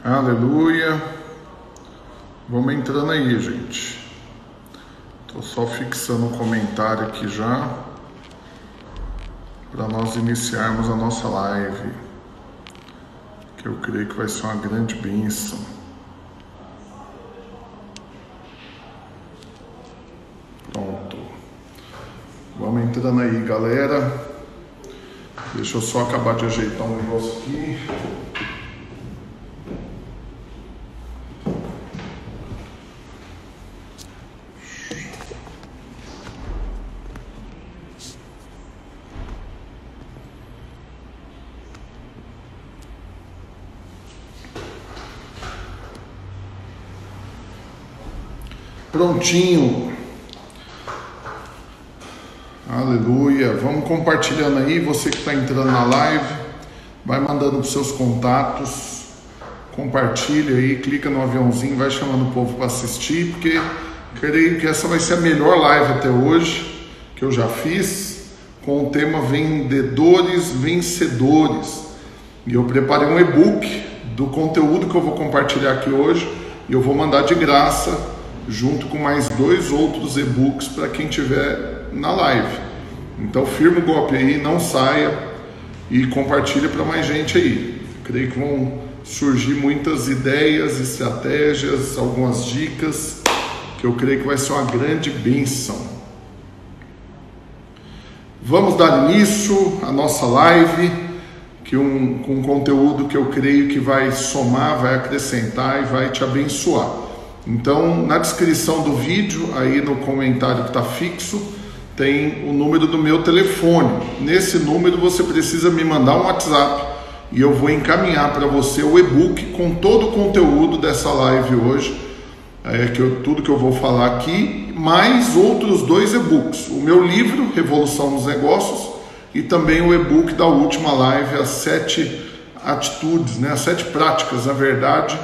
Aleluia. Vamos entrando aí, gente. Estou só fixando um comentário aqui já, para nós iniciarmos a nossa live, que eu creio que vai ser uma grande bênção. Pronto. Vamos entrando aí, galera. Deixa eu só acabar de ajeitar um negócio aqui. Prontinho. Aleluia. Vamos compartilhando aí. Você que está entrando na live, vai mandando para os seus contatos. Compartilha aí, clica no aviãozinho, vai chamando o povo para assistir, porque creio que essa vai ser a melhor live até hoje que eu já fiz, com o tema Vendedores Vencedores. E eu preparei um e-book do conteúdo que eu vou compartilhar aqui hoje, e eu vou mandar de graça, junto com mais 2 outros e-books para quem estiver na live. Então firma o golpe aí, não saia e compartilha para mais gente aí. Creio que vão surgir muitas ideias, estratégias, algumas dicas, que eu creio que vai ser uma grande bênção. Vamos dar início à nossa live, com um conteúdo que eu creio que vai somar, vai acrescentar e vai te abençoar. Então, na descrição do vídeo, aí no comentário que está fixo, tem o número do meu telefone. Nesse número você precisa me mandar um WhatsApp e eu vou encaminhar para você o e-book com todo o conteúdo dessa live hoje, tudo que eu vou falar aqui, mais outros 2 e-books. O meu livro, Revolução nos Negócios, e também o e-book da última live, as 7 atitudes, as 7 práticas, na verdade,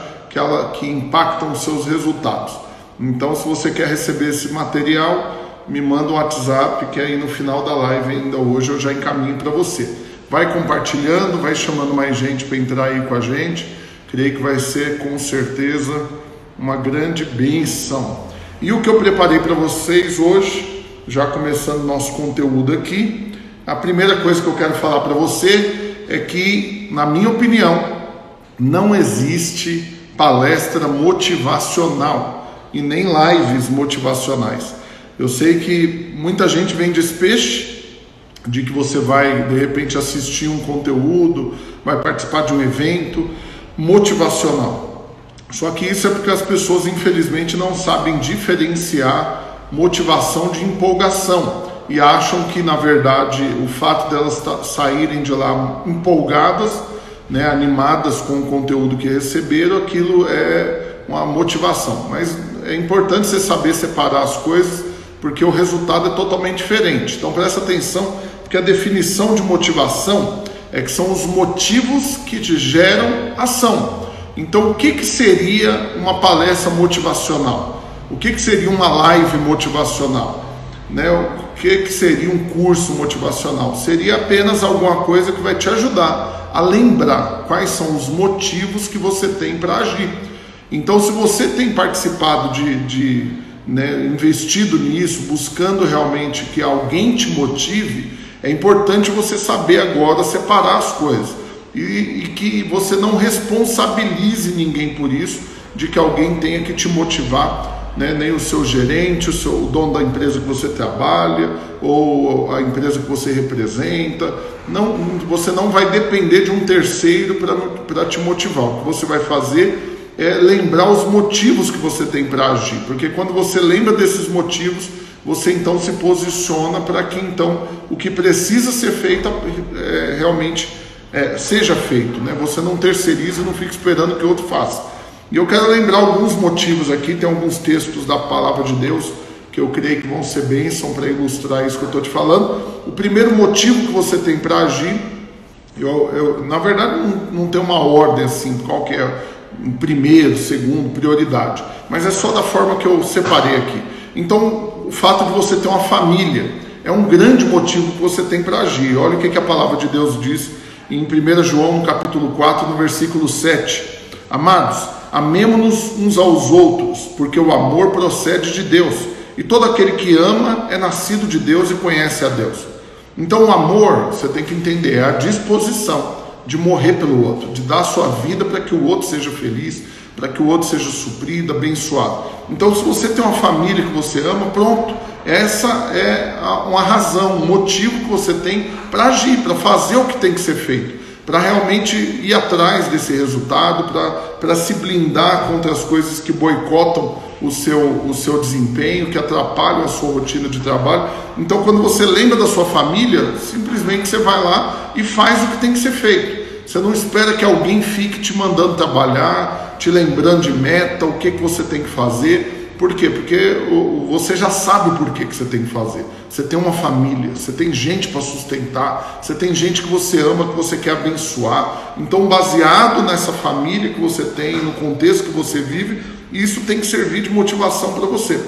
que impactam os seus resultados. Então, se você quer receber esse material, me manda um WhatsApp, que aí no final da live, ainda hoje, eu já encaminho para você. Vai compartilhando, vai chamando mais gente para entrar aí com a gente. Creio que vai ser, com certeza, uma grande bênção. E o que eu preparei para vocês hoje, já começando nosso conteúdo aqui, a primeira coisa que eu quero falar para você é que, na minha opinião, não existe palestra motivacional e nem lives motivacionais. Eu sei que muita gente vem desse peixe de que você vai de repente assistir um conteúdo, vai participar de um evento motivacional. Só que isso é porque as pessoas infelizmente não sabem diferenciar motivação de empolgação e acham que na verdade o fato delas saírem de lá empolgadas, animadas com o conteúdo que receberam, aquilo é uma motivação. Mas é importante você saber separar as coisas, porque o resultado é totalmente diferente. Então presta atenção, porque a definição de motivação é que são os motivos que te geram ação. Então o que seria uma palestra motivacional? O que seria uma live motivacional? O que seria um curso motivacional? Seria apenas alguma coisa que vai te ajudar a lembrar quais são os motivos que você tem para agir. Então, se você tem participado investido nisso, buscando realmente que alguém te motive, é importante você saber agora separar as coisas e que você não responsabilize ninguém por isso, de que alguém tenha que te motivar, nem o seu gerente, o dono da empresa que você trabalha ou a empresa que você representa. Não, você não vai depender de um terceiro para te motivar. O que você vai fazer é lembrar os motivos que você tem para agir, porque quando você lembra desses motivos, você então se posiciona para que então o que precisa ser feito realmente seja feito. Você não terceiriza, não fica esperando que outro faça. E eu quero lembrar alguns motivos aqui, tem alguns textos da Palavra de Deus que eu creio que vão ser bênção para ilustrar isso que eu estou te falando. O primeiro motivo que você tem para agir, na verdade não tem uma ordem assim, qual que é o primeiro, segundo, prioridade, mas é só da forma que eu separei aqui. Então, o fato de você ter uma família é um grande motivo que você tem para agir. Olha o que a Palavra de Deus diz em 1 João, no capítulo 4, no versículo 7. Amados, amemo-nos uns aos outros, porque o amor procede de Deus, e todo aquele que ama é nascido de Deus e conhece a Deus. Então o amor, você tem que entender, é a disposição de morrer pelo outro, de dar a sua vida para que o outro seja feliz, para que o outro seja suprido, abençoado. Então, se você tem uma família que você ama, pronto, essa é uma razão, um motivo que você tem para agir, para fazer o que tem que ser feito, para realmente ir atrás desse resultado, para se blindar contra as coisas que boicotam o seu desempenho, que atrapalham a sua rotina de trabalho. Então, quando você lembra da sua família, simplesmente você vai lá e faz o que tem que ser feito. Você não espera que alguém fique te mandando trabalhar, te lembrando de meta, o que você tem que fazer. Por quê? Porque você já sabe por que você tem que fazer. Você tem uma família, você tem gente para sustentar, você tem gente que você ama, que você quer abençoar. Então, baseado nessa família que você tem, no contexto que você vive, isso tem que servir de motivação para você.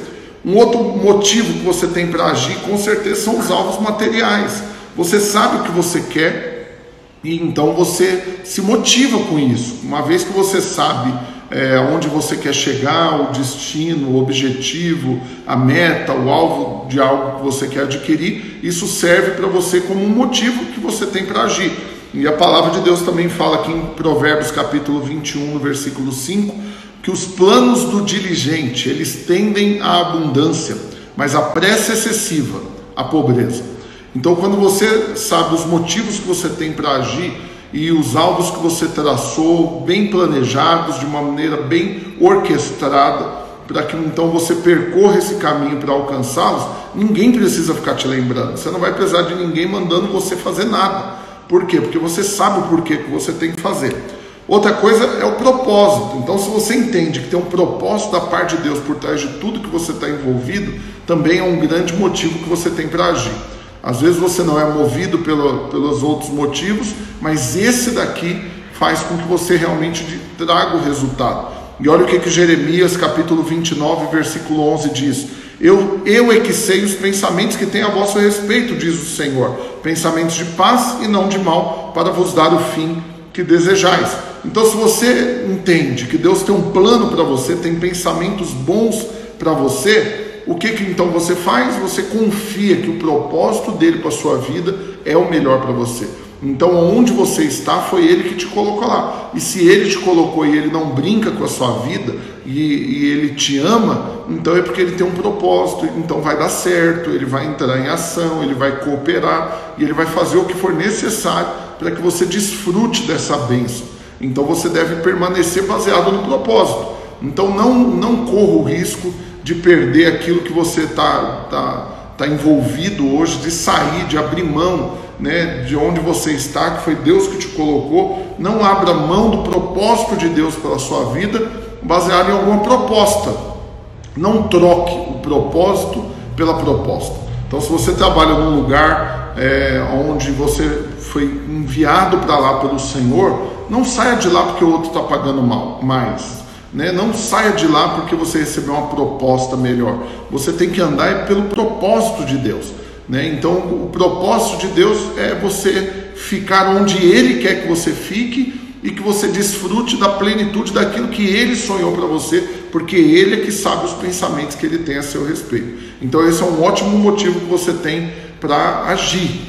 Um outro motivo que você tem para agir, com certeza, são os alvos materiais. Você sabe o que você quer, e então você se motiva com isso. Uma vez que você sabe onde você quer chegar, o destino, o objetivo, a meta, o alvo de algo que você quer adquirir, isso serve para você como um motivo que você tem para agir. E a palavra de Deus também fala aqui em Provérbios capítulo 21, no versículo 5, que os planos do diligente, eles tendem à abundância, mas a pressa excessiva, à pobreza. Então, quando você sabe os motivos que você tem para agir e os alvos que você traçou, bem planejados, de uma maneira bem orquestrada, para que então você percorra esse caminho para alcançá-los, ninguém precisa ficar te lembrando. Você não vai precisar de ninguém mandando você fazer nada. Por quê? Porque você sabe o porquê que você tem que fazer. Outra coisa é o propósito. Então, se você entende que tem um propósito da parte de Deus por trás de tudo que você está envolvido, também é um grande motivo que você tem para agir. Às vezes você não é movido pelos outros motivos, mas esse daqui faz com que você realmente traga o resultado. E olha o que Jeremias capítulo 29, versículo 11 diz: Eu é que sei os pensamentos que tenho a vosso respeito, diz o Senhor, pensamentos de paz e não de mal, para vos dar o fim que desejais. Então, se você entende que Deus tem um plano para você, tem pensamentos bons para você, o que então você faz? Você confia que o propósito dele para a sua vida é o melhor para você. Então, onde você está, foi ele que te colocou lá. E se ele te colocou e ele não brinca com a sua vida, e ele te ama, então é porque ele tem um propósito, então vai dar certo, ele vai entrar em ação, ele vai cooperar, e ele vai fazer o que for necessário para que você desfrute dessa bênção. Então, você deve permanecer baseado no propósito. Então, não corra o risco de perder aquilo que você está envolvido hoje, de sair, de abrir mão, né, de onde você está, que foi Deus que te colocou. Não abra mão do propósito de Deus pela sua vida, baseado em alguma proposta. Não troque o propósito pela proposta. Então, se você trabalha num lugar onde você foi enviado para lá pelo Senhor, não saia de lá porque o outro está pagando mais. Não saia de lá porque você recebeu uma proposta melhor. Você tem que andar pelo propósito de Deus. Então, o propósito de Deus é você ficar onde Ele quer que você fique e que você desfrute da plenitude daquilo que Ele sonhou para você, porque Ele é que sabe os pensamentos que Ele tem a seu respeito. Então, esse é um ótimo motivo que você tem para agir.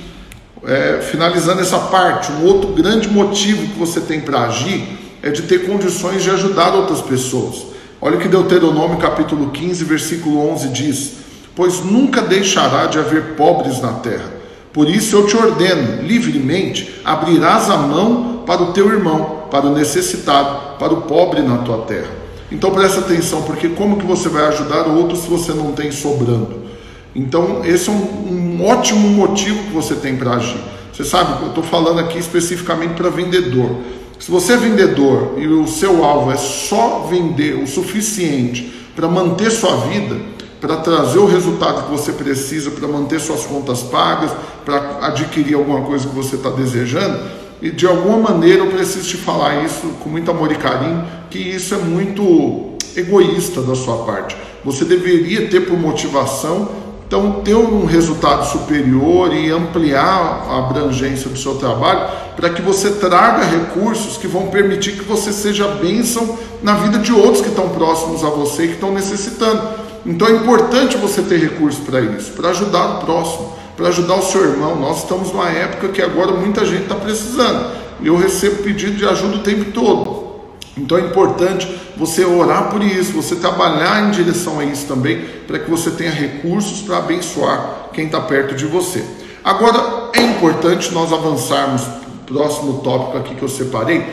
Finalizando essa parte, um outro grande motivo que você tem para agir é de ter condições de ajudar outras pessoas. Olha o que Deuteronômio capítulo 15, versículo 11 diz: Pois nunca deixará de haver pobres na terra. Por isso eu te ordeno, livremente, abrirás a mão para o teu irmão, para o necessitado, para o pobre na tua terra. Então presta atenção, porque como que você vai ajudar outros se você não tem sobrando? Então esse é um ótimo motivo que você tem para agir. Você sabe, eu estou falando aqui especificamente para vendedor. Se você é vendedor e o seu alvo é só vender o suficiente para manter sua vida, para trazer o resultado que você precisa, para manter suas contas pagas, para adquirir alguma coisa que você está desejando, e de alguma maneira eu preciso te falar isso com muito amor e carinho, que isso é muito egoísta da sua parte. Você deveria ter por motivação Então, ter um resultado superior e ampliar a abrangência do seu trabalho para que você traga recursos que vão permitir que você seja bênção na vida de outros que estão próximos a você e que estão necessitando. Então, é importante você ter recursos para isso, para ajudar o próximo, para ajudar o seu irmão. Nós estamos numa época que agora muita gente está precisando. Eu recebo pedido de ajuda o tempo todo. Então é importante você orar por isso, você trabalhar em direção a isso também, para que você tenha recursos para abençoar quem está perto de você. Agora, é importante nós avançarmos para o próximo tópico aqui que eu separei,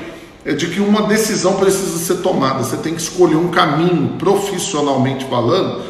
é de que uma decisão precisa ser tomada. Você tem que escolher um caminho, profissionalmente falando,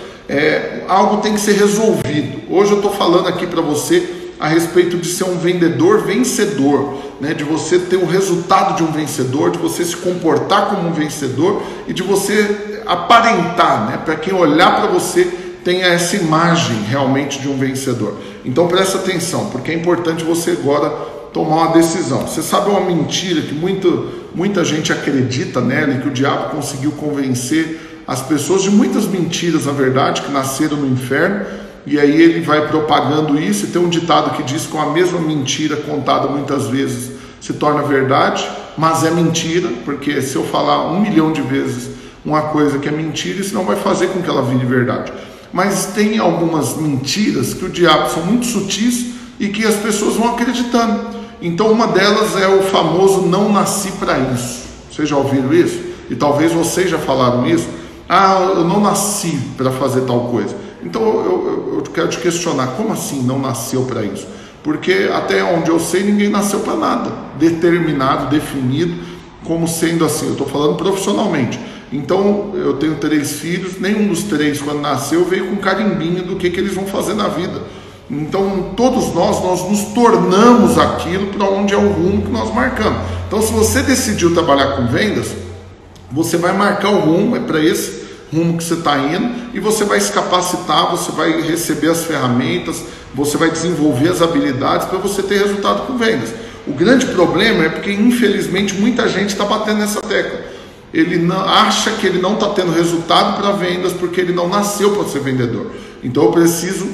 algo tem que ser resolvido. Hoje eu estou falando aqui para você a respeito de ser um vendedor vencedor, né? De você ter o resultado de um vencedor, de você se comportar como um vencedor e de você aparentar, né? Para quem olhar para você tenha essa imagem realmente de um vencedor. Então presta atenção, porque é importante você agora tomar uma decisão. Você sabe uma mentira que muita gente acredita nela e que o diabo conseguiu convencer as pessoas de muitas mentiras, na verdade, que nasceram no inferno. E aí ele vai propagando isso, e tem um ditado que diz que com a mesma mentira contada muitas vezes se torna verdade, mas é mentira, porque se eu falar 1 milhão de vezes uma coisa que é mentira, isso não vai fazer com que ela vire verdade. Mas tem algumas mentiras que o diabo são muito sutis e que as pessoas vão acreditando. Então uma delas é o famoso não nasci para isso. Vocês já ouviram isso? E talvez vocês já falaram isso. Eu não nasci para fazer tal coisa. Então eu quero te questionar, como assim não nasceu para isso? Porque até onde eu sei, ninguém nasceu para nada determinado, definido, como sendo assim. Eu estou falando profissionalmente. Então eu tenho 3 filhos, nenhum dos 3 quando nasceu veio com carimbinho do que eles vão fazer na vida. Então todos nós nos tornamos aquilo para onde é o rumo que nós marcamos. Então se você decidiu trabalhar com vendas, você vai marcar o rumo, é para esse rumo que você está indo, e você vai se capacitar, você vai receber as ferramentas, você vai desenvolver as habilidades para você ter resultado com vendas. O grande problema é porque infelizmente muita gente está batendo nessa tecla. Ele acha que ele não está tendo resultado para vendas porque ele não nasceu para ser vendedor. Então eu preciso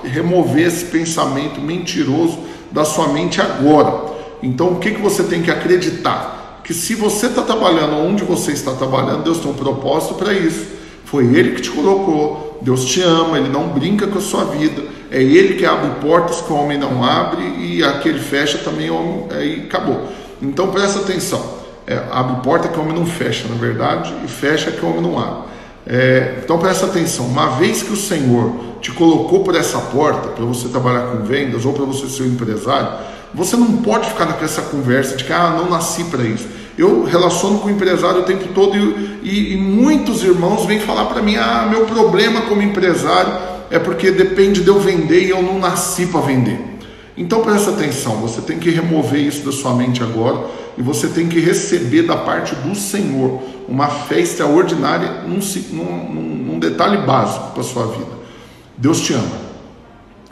remover esse pensamento mentiroso da sua mente agora. Então o que você tem que acreditar? Que se você está trabalhando onde você está trabalhando, Deus tem um propósito para isso. Foi Ele que te colocou, Deus te ama, Ele não brinca com a sua vida. É Ele que abre portas que o homem não abre, e aquele fecha também, aí acabou. Então presta atenção, abre porta que o homem não fecha, na verdade, e fecha que o homem não abre. Então presta atenção, uma vez que o Senhor te colocou por essa porta, para você trabalhar com vendas, ou para você ser um empresário, você não pode ficar nessa conversa de que não nasci para isso. Eu relaciono com o empresário o tempo todo e muitos irmãos vêm falar para mim, meu problema como empresário é porque depende de eu vender e eu não nasci para vender. Então presta atenção, você tem que remover isso da sua mente agora, e você tem que receber da parte do Senhor uma fé extraordinária num detalhe básico para a sua vida. Deus te ama,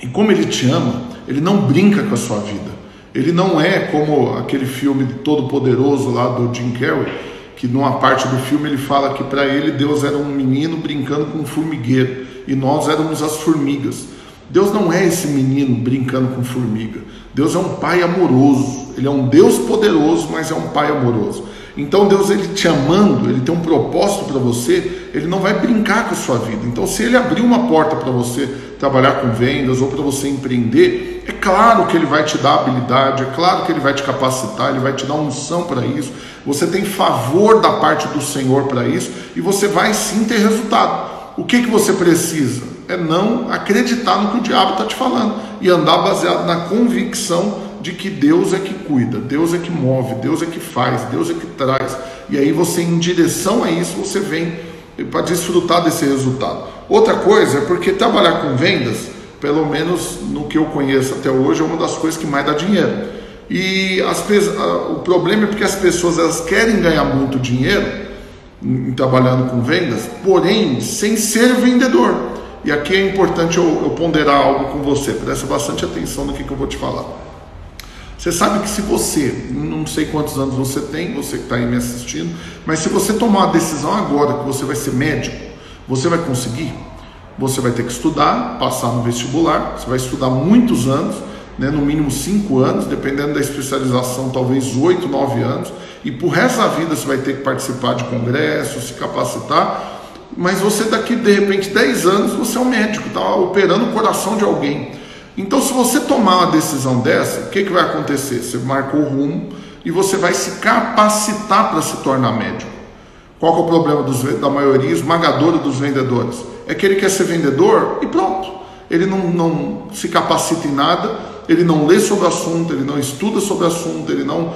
e como Ele te ama, Ele não brinca com a sua vida. Ele não é como aquele filme Todo-Poderoso lá do Jim Carrey, que numa parte do filme ele fala que para ele Deus era um menino brincando com um formigueiro e nós éramos as formigas. Deus não é esse menino brincando com formiga. Deus é um pai amoroso. Ele é um Deus poderoso, mas é um pai amoroso. Então Deus, Ele te amando, Ele tem um propósito para você, Ele não vai brincar com a sua vida. Então se Ele abrir uma porta para você trabalhar com vendas ou para você empreender, é claro que Ele vai te dar habilidade, é claro que Ele vai te capacitar, Ele vai te dar unção para isso, você tem favor da parte do Senhor para isso, e você vai sim ter resultado. O que você precisa? É não acreditar no que o diabo está te falando e andar baseado na convicção de que Deus é que cuida, Deus é que move, Deus é que faz, Deus é que traz. E aí você, em direção a isso, você vem para desfrutar desse resultado. Outra coisa é porque trabalhar com vendas, pelo menos no que eu conheço até hoje, é uma das coisas que mais dá dinheiro. E o problema é porque as pessoas elas querem ganhar muito dinheiro trabalhando com vendas, porém sem ser vendedor. E aqui é importante eu ponderar algo com você, presta bastante atenção no que eu vou te falar. Você sabe que se você, não sei quantos anos você tem, você que está aí me assistindo, mas se você tomar uma decisão agora que você vai ser médico, você vai conseguir? você vai ter que estudar, passar no vestibular, você vai estudar muitos anos, né, no mínimo 5 anos, dependendo da especialização, talvez 8, 9 anos, e por resto da vida você vai ter que participar de congressos, se capacitar, mas você daqui, de repente, 10 anos, você é um médico, está operando o coração de alguém. Então, se você tomar uma decisão dessa, o que vai acontecer? Você marcou o rumo e você vai se capacitar para se tornar médico. Qual que é o problema da maioria esmagadora dos vendedores? É que ele quer ser vendedor e pronto. Ele não se capacita em nada, ele não lê sobre o assunto, ele não estuda sobre o assunto, ele não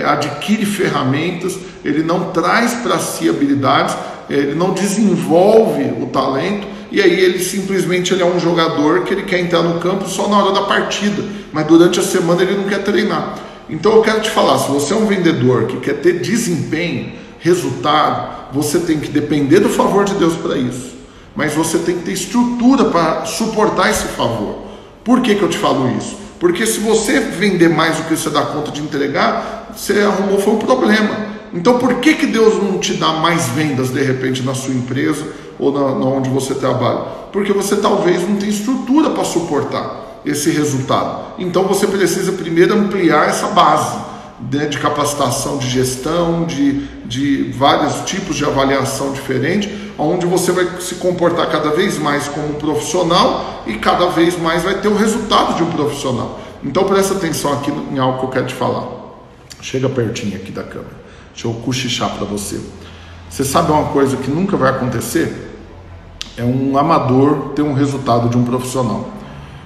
adquire ferramentas, ele não traz para si habilidades, ele não desenvolve o talento, e aí ele simplesmente é um jogador que ele quer entrar no campo só na hora da partida, mas durante a semana ele não quer treinar. Então eu quero te falar, se você é um vendedor que quer ter desempenho, resultado, você tem que depender do favor de Deus para isso, mas você tem que ter estrutura para suportar esse favor. Por que eu te falo isso? Porque se você vender mais do que você dá conta de entregar, você arrumou, foi um problema. Então por que Deus não te dá mais vendas de repente na sua empresa ou onde você trabalha? Porque você talvez não tem estrutura para suportar esse resultado. Então você precisa primeiro ampliar essa base, né, de capacitação, de gestão, de vários tipos de avaliação diferentes, onde você vai se comportar cada vez mais como um profissional e cada vez mais vai ter o resultado de um profissional. Então presta atenção aqui em algo que eu quero te falar. Chega pertinho aqui da câmera. Deixa eu cochichar para você. Você sabe uma coisa que nunca vai acontecer? É um amador ter um resultado de um profissional.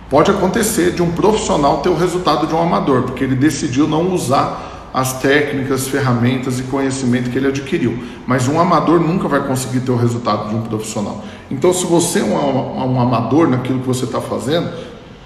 Pode acontecer de um profissional ter o resultado de um amador, porque ele decidiu não usar as técnicas, ferramentas e conhecimento que ele adquiriu. Mas um amador nunca vai conseguir ter o resultado de um profissional. Então, se você é um amador naquilo que você está fazendo,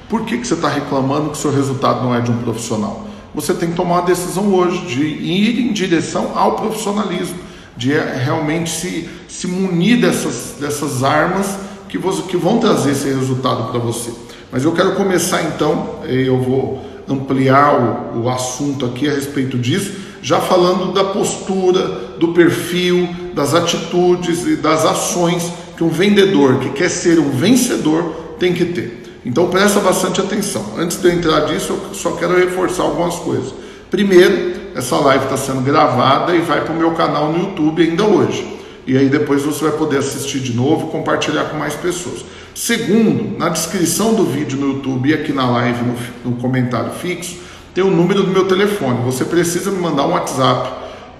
por que você está reclamando que o seu resultado não é de um profissional? Você tem que tomar uma decisão hoje de ir em direção ao profissionalismo, de realmente se munir dessas armas que vão trazer esse resultado para você. Mas eu quero começar então, eu vou ampliar o assunto aqui a respeito disso, já falando da postura, do perfil, das atitudes e das ações que um vendedor que quer ser um vencedor tem que ter. Então presta bastante atenção. Antes de eu entrar nisso, eu só quero reforçar algumas coisas. Primeiro, essa live está sendo gravada e vai para o meu canal no YouTube ainda hoje. E aí depois você vai poder assistir de novo e compartilhar com mais pessoas. Segundo, na descrição do vídeo no YouTube e aqui na live, no comentário fixo, tem o número do meu telefone. Você precisa me mandar um WhatsApp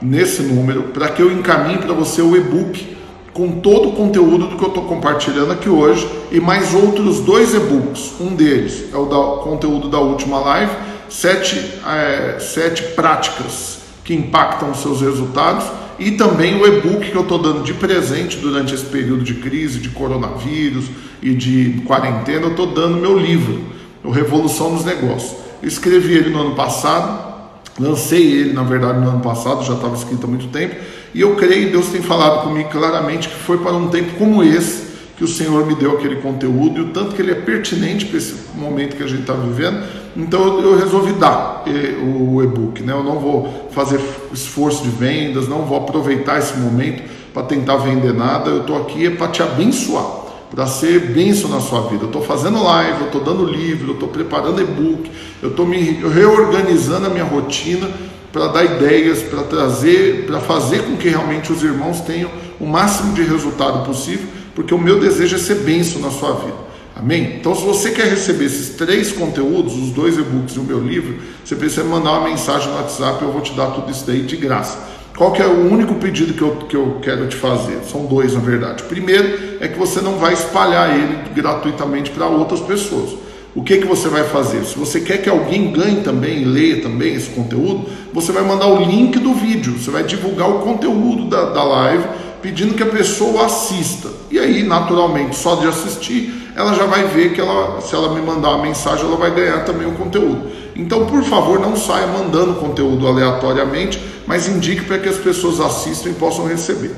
nesse número para que eu encaminhe para você o e-book com todo o conteúdo do que eu estou compartilhando aqui hoje e mais outros 2 e-books. Um deles é o conteúdo da última live, 7 práticas que impactam os seus resultados, e também o e-book que eu estou dando de presente durante esse período de crise, de coronavírus e de quarentena. Eu estou dando meu livro, o Revolução nos Negócios. Eu escrevi ele no ano passado, lancei ele na verdade no ano passado, já estava escrito há muito tempo, e eu creio, Deus tem falado comigo claramente que foi para um tempo como esse que o Senhor me deu aquele conteúdo, e o tanto que ele é pertinente para esse momento que a gente está vivendo. Então eu resolvi dar o e-book, né? Eu não vou fazer esforço de vendas, não vou aproveitar esse momento para tentar vender nada. Eu estou aqui para te abençoar, para ser bênção na sua vida. Eu estou fazendo live, eu estou dando livro, eu estou preparando e-book, eu estou me reorganizando a minha rotina para dar ideias, para fazer com que realmente os irmãos tenham o máximo de resultado possível, porque o meu desejo é ser bênção na sua vida. Amém? Então, se você quer receber esses 3 conteúdos, os 2 e-books e o meu livro, você precisa mandar uma mensagem no WhatsApp, eu vou te dar tudo isso daí de graça. Qual que é o único pedido que eu quero te fazer? São 2, na verdade. Primeiro, é que você não vai espalhar ele gratuitamente para outras pessoas. O que você vai fazer? Se você quer que alguém ganhe também e leia também esse conteúdo, você vai mandar o link do vídeo, você vai divulgar o conteúdo da live, pedindo que a pessoa assista. E aí, naturalmente, só de assistir, ela já vai ver que se ela me mandar uma mensagem, ela vai ganhar também o conteúdo. Então, por favor, não saia mandando conteúdo aleatoriamente, mas indique para que as pessoas assistam e possam receber.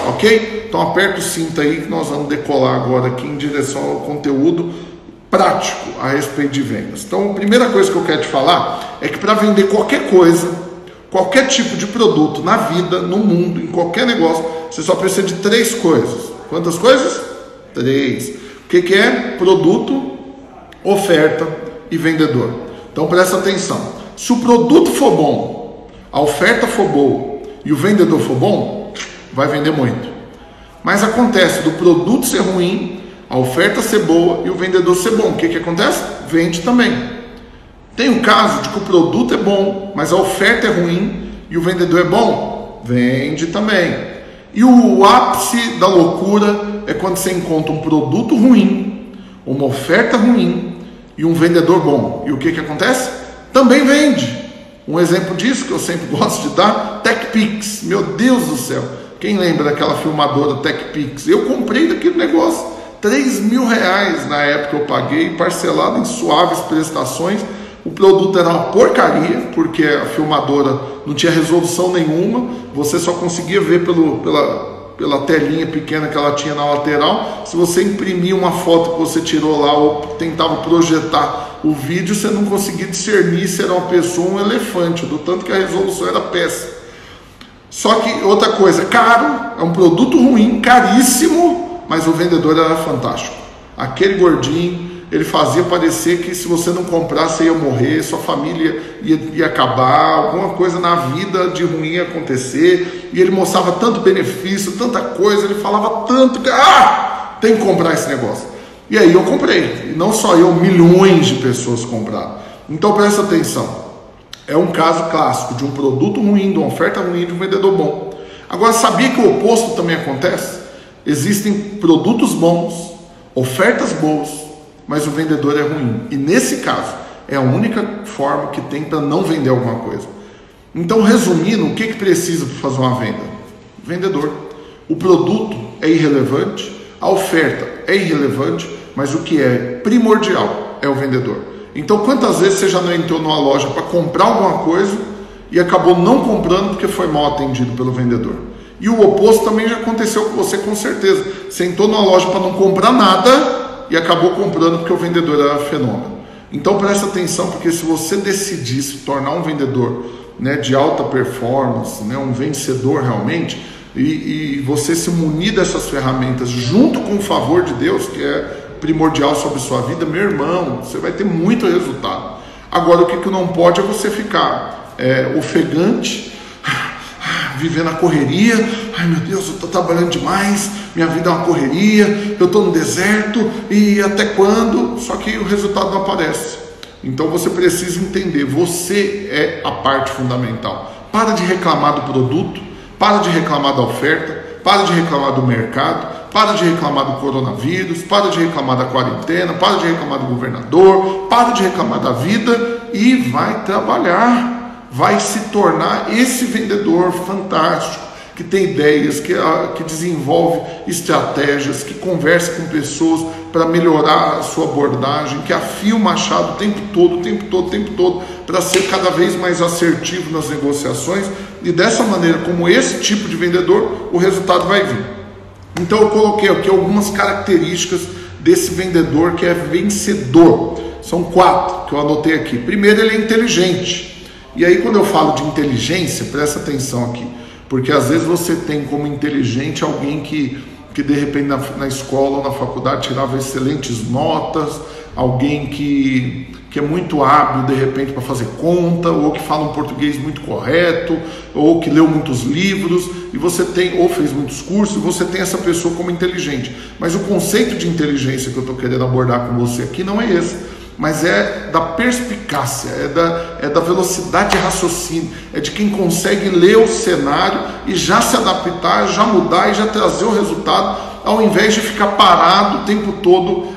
Ok? Então, aperta o cinto aí que nós vamos decolar agora aqui em direção ao conteúdo prático a respeito de vendas. Então, a primeira coisa que eu quero te falar é que para vender qualquer coisa, qualquer tipo de produto na vida, no mundo, em qualquer negócio, você só precisa de 3 coisas. Quantas coisas? 3. que é? Produto, oferta e vendedor. Então presta atenção. Se o produto for bom, a oferta for boa e o vendedor for bom, vai vender muito. Mas acontece do produto ser ruim, a oferta ser boa e o vendedor ser bom. O que acontece? Vende também. Tem o caso de que o produto é bom, mas a oferta é ruim e o vendedor é bom, vende também. E o ápice da loucura é quando você encontra um produto ruim, uma oferta ruim e um vendedor bom. E o que acontece? Também vende. Um exemplo disso que eu sempre gosto de dar, TechPix. Meu Deus do céu, quem lembra daquela filmadora TechPix? Eu comprei daquele negócio, R$3.000 na época eu paguei, parcelado em suaves prestações. O produto era uma porcaria, porque a filmadora não tinha resolução nenhuma, você só conseguia ver pela telinha pequena que ela tinha na lateral. Se você imprimia uma foto que você tirou lá ou tentava projetar o vídeo, você não conseguia discernir se era uma pessoa ou um elefante, do tanto que a resolução era péssima. Só que outra coisa, caro, é um produto ruim, caríssimo, mas o vendedor era fantástico. Aquele gordinho, ele fazia parecer que se você não comprasse você ia morrer, sua família ia acabar, alguma coisa na vida de ruim ia acontecer, e ele mostrava tanto benefício, tanta coisa, ele falava tanto que tem que comprar esse negócio. E aí eu comprei, e não só eu, milhões de pessoas compraram. Então presta atenção, é um caso clássico de um produto ruim, de uma oferta ruim, de um vendedor bom. Agora, sabia que o oposto também acontece? Existem produtos bons, ofertas boas, mas o vendedor é ruim. E nesse caso, é a única forma que tem para não vender alguma coisa. Então, resumindo, o que precisa para fazer uma venda? Vendedor. O produto é irrelevante, a oferta é irrelevante, mas o que é primordial é o vendedor. Então, quantas vezes você já não entrou numa loja para comprar alguma coisa e acabou não comprando porque foi mal atendido pelo vendedor? E o oposto também já aconteceu com você, com certeza. Você entrou numa loja para não comprar nada e acabou comprando porque o vendedor era fenômeno. Então presta atenção, porque se você decidir se tornar um vendedor, né, de alta performance, né, um vencedor realmente, e você se munir dessas ferramentas junto com o favor de Deus, que é primordial sobre sua vida, meu irmão, você vai ter muito resultado. Agora, o que não pode é você ficar ofegante, viver na correria. Ai meu Deus, eu estou trabalhando demais, minha vida é uma correria, eu estou no deserto, e até quando? Só que o resultado não aparece. Então você precisa entender, você é a parte fundamental. Para de reclamar do produto, para de reclamar da oferta, para de reclamar do mercado, para de reclamar do coronavírus, para de reclamar da quarentena, para de reclamar do governador, para de reclamar da vida e vai trabalhar. Vai se tornar esse vendedor fantástico, que tem ideias, que desenvolve estratégias, que conversa com pessoas para melhorar a sua abordagem, que afia o machado o tempo todo, para ser cada vez mais assertivo nas negociações, e dessa maneira, como esse tipo de vendedor, o resultado vai vir. Então eu coloquei aqui algumas características desse vendedor que é vencedor. São 4 que eu anotei aqui. Primeiro, ele é inteligente. E aí, quando eu falo de inteligência, presta atenção aqui, porque às vezes você tem como inteligente alguém que de repente na escola ou na faculdade tirava excelentes notas, alguém que é muito hábil de repente para fazer conta, ou que fala um português muito correto, ou que leu muitos livros, e você tem, ou fez muitos cursos, e você tem essa pessoa como inteligente. Mas o conceito de inteligência que eu estou querendo abordar com você aqui não é esse, mas é da perspicácia, é da velocidade de raciocínio, é de quem consegue ler o cenário e já se adaptar, já mudar e já trazer o resultado, ao invés de ficar parado o tempo todo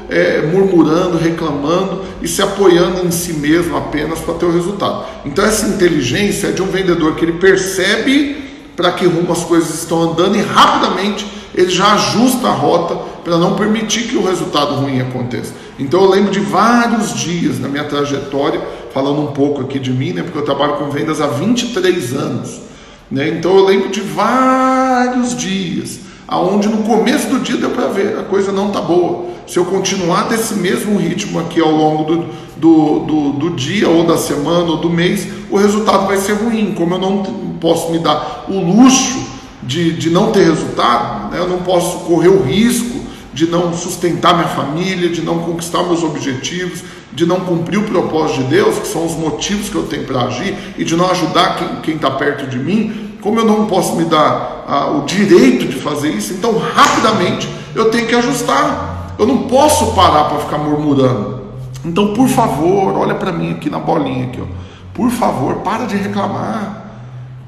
murmurando, reclamando e se apoiando em si mesmo apenas para ter o resultado. Então essa inteligência é de um vendedor que ele percebe para que rumo as coisas estão andando e rapidamente ele já ajusta a rota para não permitir que o resultado ruim aconteça. Então eu lembro de vários dias na minha trajetória, falando um pouco aqui de mim, né, porque eu trabalho com vendas há 23 anos, né, então eu lembro de vários dias, aonde no começo do dia deu para ver, a coisa não está boa. Se eu continuar desse mesmo ritmo aqui ao longo do dia, ou da semana, ou do mês, o resultado vai ser ruim. Como eu não posso me dar o luxo de não ter resultado, né, eu não posso correr o risco de não sustentar minha família, de não conquistar meus objetivos, de não cumprir o propósito de Deus, que são os motivos que eu tenho para agir, e de não ajudar quem está perto de mim, como eu não posso me dar o direito de fazer isso, então rapidamente eu tenho que ajustar. Eu não posso parar para ficar murmurando. Então, por favor, olha para mim aqui na bolinha aqui, ó. Por favor, para de reclamar.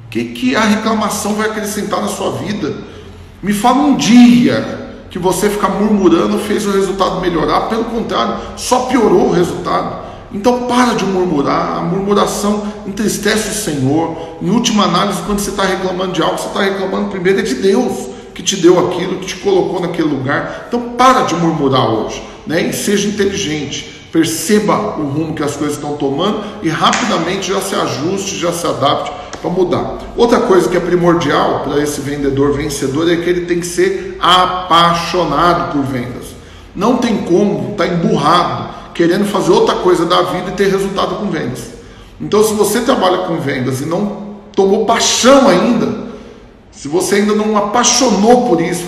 O que a reclamação vai acrescentar na sua vida? Me fala um dia que você ficar murmurando fez o resultado melhorar. Pelo contrário, só piorou o resultado. Então para de murmurar. A murmuração entristece o Senhor. Em última análise, quando você está reclamando de algo, você está reclamando primeiro de Deus, que te deu aquilo, que te colocou naquele lugar. Então para de murmurar hoje, né? E seja inteligente. Perceba o rumo que as coisas estão tomando e rapidamente já se ajuste, já se adapte para mudar. Outra coisa que é primordial para esse vendedor vencedor é que ele tem que ser apaixonado por vendas. Não tem como estar emburrado, querendo fazer outra coisa da vida e ter resultado com vendas. Então, se você trabalha com vendas e não tomou paixão ainda, se você ainda não apaixonou por isso,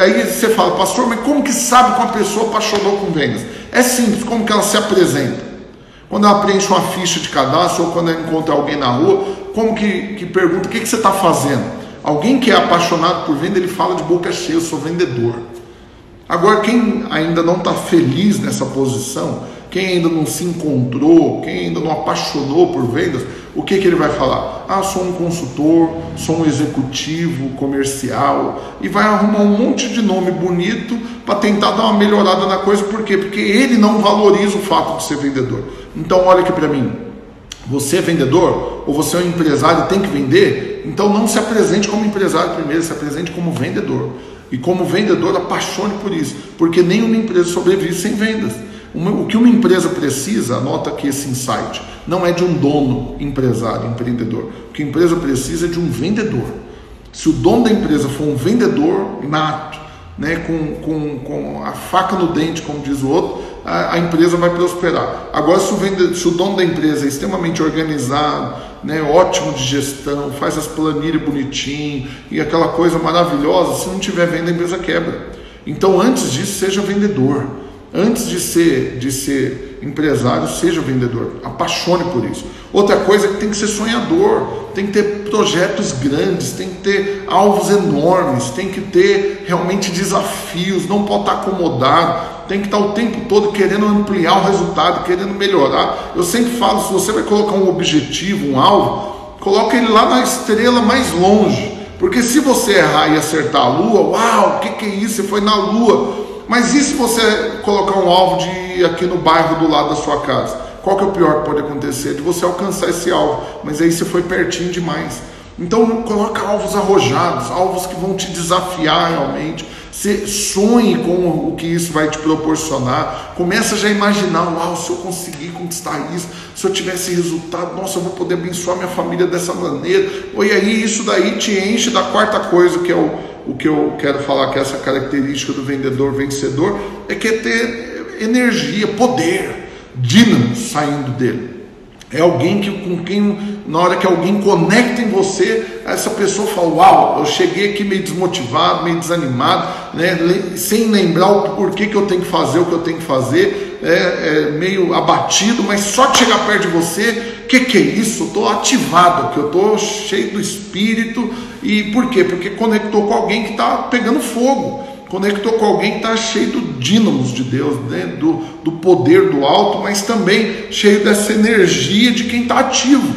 aí você fala, pastor, mas como que sabe que uma pessoa apaixonou com vendas? É simples, como que ela se apresenta? Quando ela preenche uma ficha de cadastro ou quando ela encontra alguém na rua, como que pergunta, o que você está fazendo? Alguém que é apaixonado por venda, ele fala de boca cheia, eu sou vendedor. Agora, quem ainda não está feliz nessa posição, quem ainda não se encontrou, quem ainda não apaixonou por vendas, o que ele vai falar? Sou um consultor, sou um executivo comercial, e vai arrumar um monte de nome bonito para tentar dar uma melhorada na coisa. Por quê? Porque ele não valoriza o fato de ser vendedor. Então olha aqui para mim, você é vendedor ou você é um empresário e tem que vender? Então não se apresente como empresário primeiro, se apresente como vendedor. E como vendedor, apaixone por isso, porque nenhuma empresa sobrevive sem vendas. O que uma empresa precisa, anota aqui esse insight, não é de um dono, empresário, empreendedor. O que a empresa precisa é de um vendedor. Se o dono da empresa for um vendedor nato, né, com a faca no dente, como diz o outro, a empresa vai prosperar. Agora, se o dono da empresa é extremamente organizado, né, ótimo de gestão, faz as planilhas bonitinho e aquela coisa maravilhosa, se não tiver venda, a empresa quebra. Então, antes disso, seja vendedor. Antes de ser empresário, seja vendedor. Apaixone por isso. Outra coisa é que tem que ser sonhador, tem que ter projetos grandes, tem que ter alvos enormes, tem que ter realmente desafios, não pode estar acomodado, tem que estar o tempo todo querendo ampliar o resultado, querendo melhorar. Eu sempre falo, se você vai colocar um objetivo, um alvo, coloca ele lá na estrela mais longe, porque se você errar e acertar a lua, uau, o que é isso? Você foi na lua. Mas e se você colocar um alvo de aqui no bairro do lado da sua casa? Qual que é o pior que pode acontecer? De você alcançar esse alvo, mas aí você foi pertinho demais. Então coloca alvos arrojados, alvos que vão te desafiar realmente. Você sonhe com o que isso vai te proporcionar. Começa já a imaginar, uau, se eu conseguir conquistar isso, se eu tivesse resultado, nossa, eu vou poder abençoar minha família dessa maneira. E aí isso daí te enche da quarta coisa, que é o que eu quero falar, que é essa característica do vendedor vencedor, é que é ter energia, poder, dínamo saindo dele. É alguém com quem, na hora que alguém conecta em você, essa pessoa fala, uau, eu cheguei aqui meio desmotivado, meio desanimado, né, sem lembrar o porquê que eu tenho que fazer o que eu tenho que fazer, meio abatido, mas só de chegar perto de você, que é isso? Eu estou ativado, que eu estou cheio do espírito. E por quê? Porque conectou com alguém que está pegando fogo, conectou com alguém que está cheio do dínamos de Deus, né? do poder do alto, mas também cheio dessa energia de quem está ativo.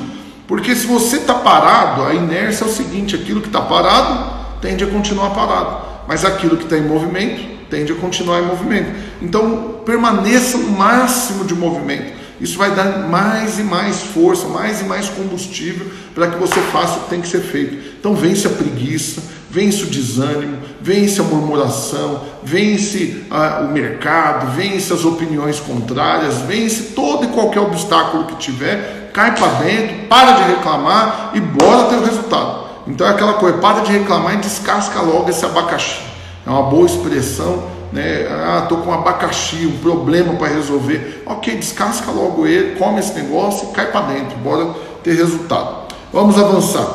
Porque se você está parado, a inércia é o seguinte, aquilo que está parado tende a continuar parado, mas aquilo que está em movimento tende a continuar em movimento. Então permaneça no máximo de movimento. Isso vai dar mais e mais força, mais e mais combustível para que você faça o que tem que ser feito. Então vence a preguiça, vence o desânimo, vence a murmuração, vence o mercado, vence as opiniões contrárias, vence todo e qualquer obstáculo que tiver, cai para dentro, para de reclamar e bora ter o resultado. Então é aquela coisa, para de reclamar e descasca logo esse abacaxi. É uma boa expressão, né? Estou com um abacaxi, um problema para resolver. Ok, descasca logo ele, come esse negócio e cai para dentro, bora ter resultado. Vamos avançar.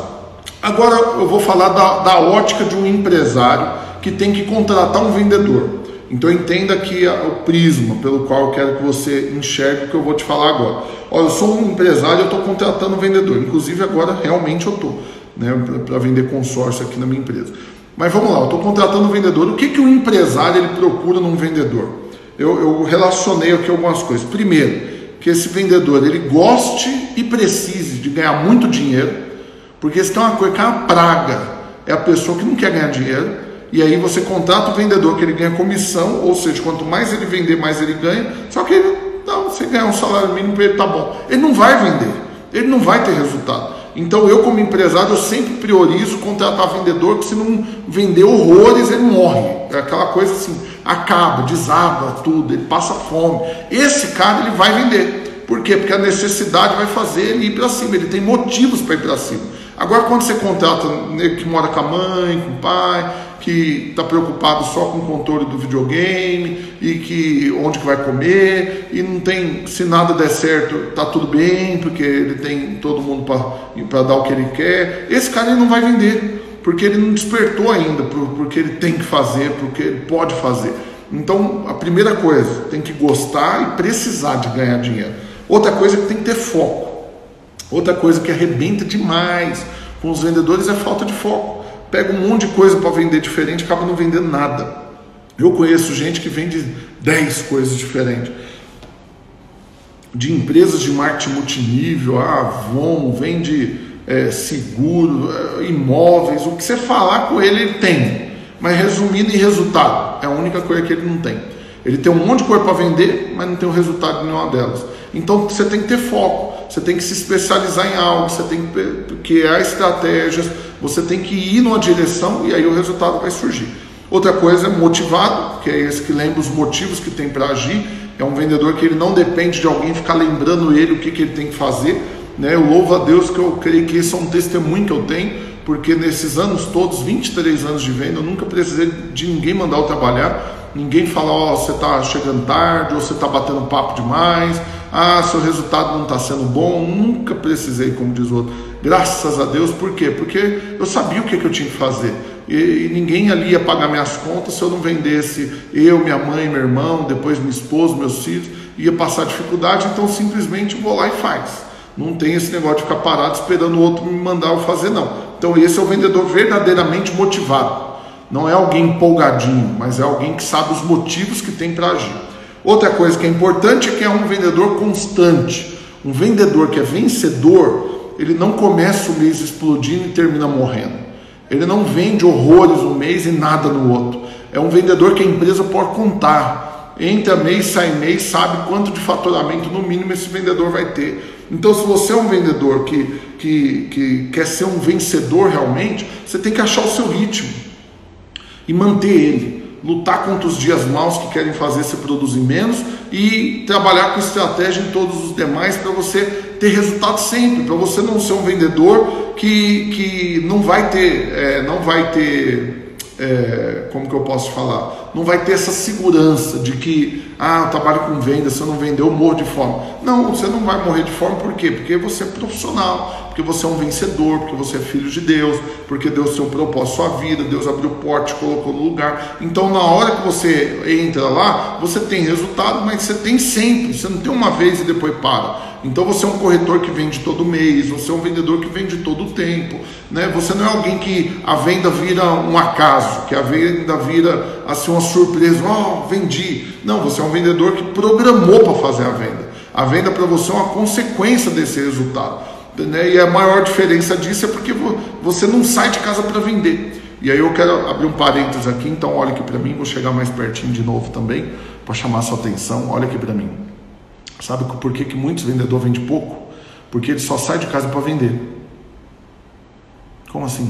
Agora eu vou falar da ótica de um empresário que tem que contratar um vendedor. Então entenda aqui o prisma pelo qual eu quero que você enxergue o que eu vou te falar agora. Olha, eu sou um empresário, eu estou contratando um vendedor. Inclusive agora realmente eu estou, né, para vender consórcio aqui na minha empresa. Mas vamos lá, eu estou contratando um vendedor. O que o empresário ele procura num vendedor? Eu relacionei aqui algumas coisas. Primeiro, que esse vendedor ele goste e precise de ganhar muito dinheiro, porque se tem uma coisa que é uma praga, é a pessoa que não quer ganhar dinheiro. E aí você contrata o vendedor que ele ganha comissão, ou seja, quanto mais ele vender, mais ele ganha. Só que ele, não, você ganhar um salário mínimo para ele, tá bom. Ele não vai vender, ele não vai ter resultado. Então eu como empresário, eu sempre priorizo contratar vendedor, que se não vender horrores, ele morre. É aquela coisa assim, acaba, desaba tudo, ele passa fome. Esse cara ele vai vender. Por quê? Porque a necessidade vai fazer ele ir para cima, ele tem motivos para ir para cima. Agora quando você contrata que mora com a mãe, com o pai, que está preocupado só com o controle do videogame e que onde que vai comer e não tem, se nada der certo, tá tudo bem, porque ele tem todo mundo para dar o que ele quer. Esse cara ele não vai vender, porque ele não despertou ainda porque ele tem que fazer, porque ele pode fazer. Então a primeira coisa, tem que gostar e precisar de ganhar dinheiro. Outra coisa é que tem que ter foco. Outra coisa que arrebenta demais com os vendedores é falta de foco. Pega um monte de coisa para vender diferente, acaba não vendendo nada. Eu conheço gente que vende 10 coisas diferentes. De empresas de marketing multinível, Avon, vende seguro, imóveis, o que você falar com ele, ele tem. Mas resumindo em resultado, é a única coisa que ele não tem. Ele tem um monte de coisa para vender, mas não tem o resultado de nenhuma delas. Então você tem que ter foco, você tem que se especializar em algo, você tem que criar estratégias, você tem que ir numa direção e aí o resultado vai surgir. Outra coisa é motivado, que é esse que lembra os motivos que tem para agir. É um vendedor que ele não depende de alguém ficar lembrando ele o que ele tem que fazer, né? Eu louvo a Deus que eu creio que esse é um testemunho que eu tenho, porque nesses anos todos, 23 anos de venda, eu nunca precisei de ninguém mandar eu trabalhar. Ninguém fala, você está chegando tarde, ou você está batendo papo demais, seu resultado não está sendo bom. Nunca precisei, como diz o outro. Graças a Deus, por quê? Porque eu sabia o que eu tinha que fazer. E ninguém ali ia pagar minhas contas se eu não vendesse. Eu, minha mãe, meu irmão, depois minha esposa, meus filhos, ia passar dificuldade, então simplesmente vou lá e faz. Não tem esse negócio de ficar parado esperando o outro me mandar eu fazer, não. Então esse é o vendedor verdadeiramente motivado. Não é alguém empolgadinho, mas é alguém que sabe os motivos que tem para agir. Outra coisa que é importante é que é um vendedor constante. Um vendedor que é vencedor, ele não começa o mês explodindo e termina morrendo. Ele não vende horrores um mês e nada no outro. É um vendedor que a empresa pode contar. Entra mês, sai mês, sabe quanto de faturamento no mínimo esse vendedor vai ter. Então se você é um vendedor que quer ser um vencedor realmente, você tem que achar o seu ritmo e manter ele, lutar contra os dias maus que querem fazer você produzir menos e trabalhar com estratégia em todos os demais para você ter resultado sempre, para você não ser um vendedor que não vai ter, como que eu posso falar? Não vai ter essa segurança de que, eu trabalho com venda, se eu não vender eu morro de fome. Não, você não vai morrer de fome, por quê? Porque você é profissional, porque você é um vencedor, porque você é filho de Deus, porque Deus tem um propósito à sua vida, Deus abriu porta, te colocou no lugar. Então na hora que você entra lá, você tem resultado, mas você tem sempre, você não tem uma vez e depois para. Então você é um corretor que vende todo mês, você é um vendedor que vende todo o tempo, né? Você não é alguém que a venda vira um acaso, que a venda vira assim uma surpresa, vendi. Não, você é um vendedor que programou para fazer a venda. A venda para você é uma consequência desse resultado, né? E a maior diferença disso é porque você não sai de casa para vender. E aí eu quero abrir um parênteses aqui, então olha aqui para mim, vou chegar mais pertinho de novo também, para chamar a sua atenção, olha aqui para mim. Sabe por que muitos vendedores vendem pouco? Porque ele só sai de casa para vender. Como assim?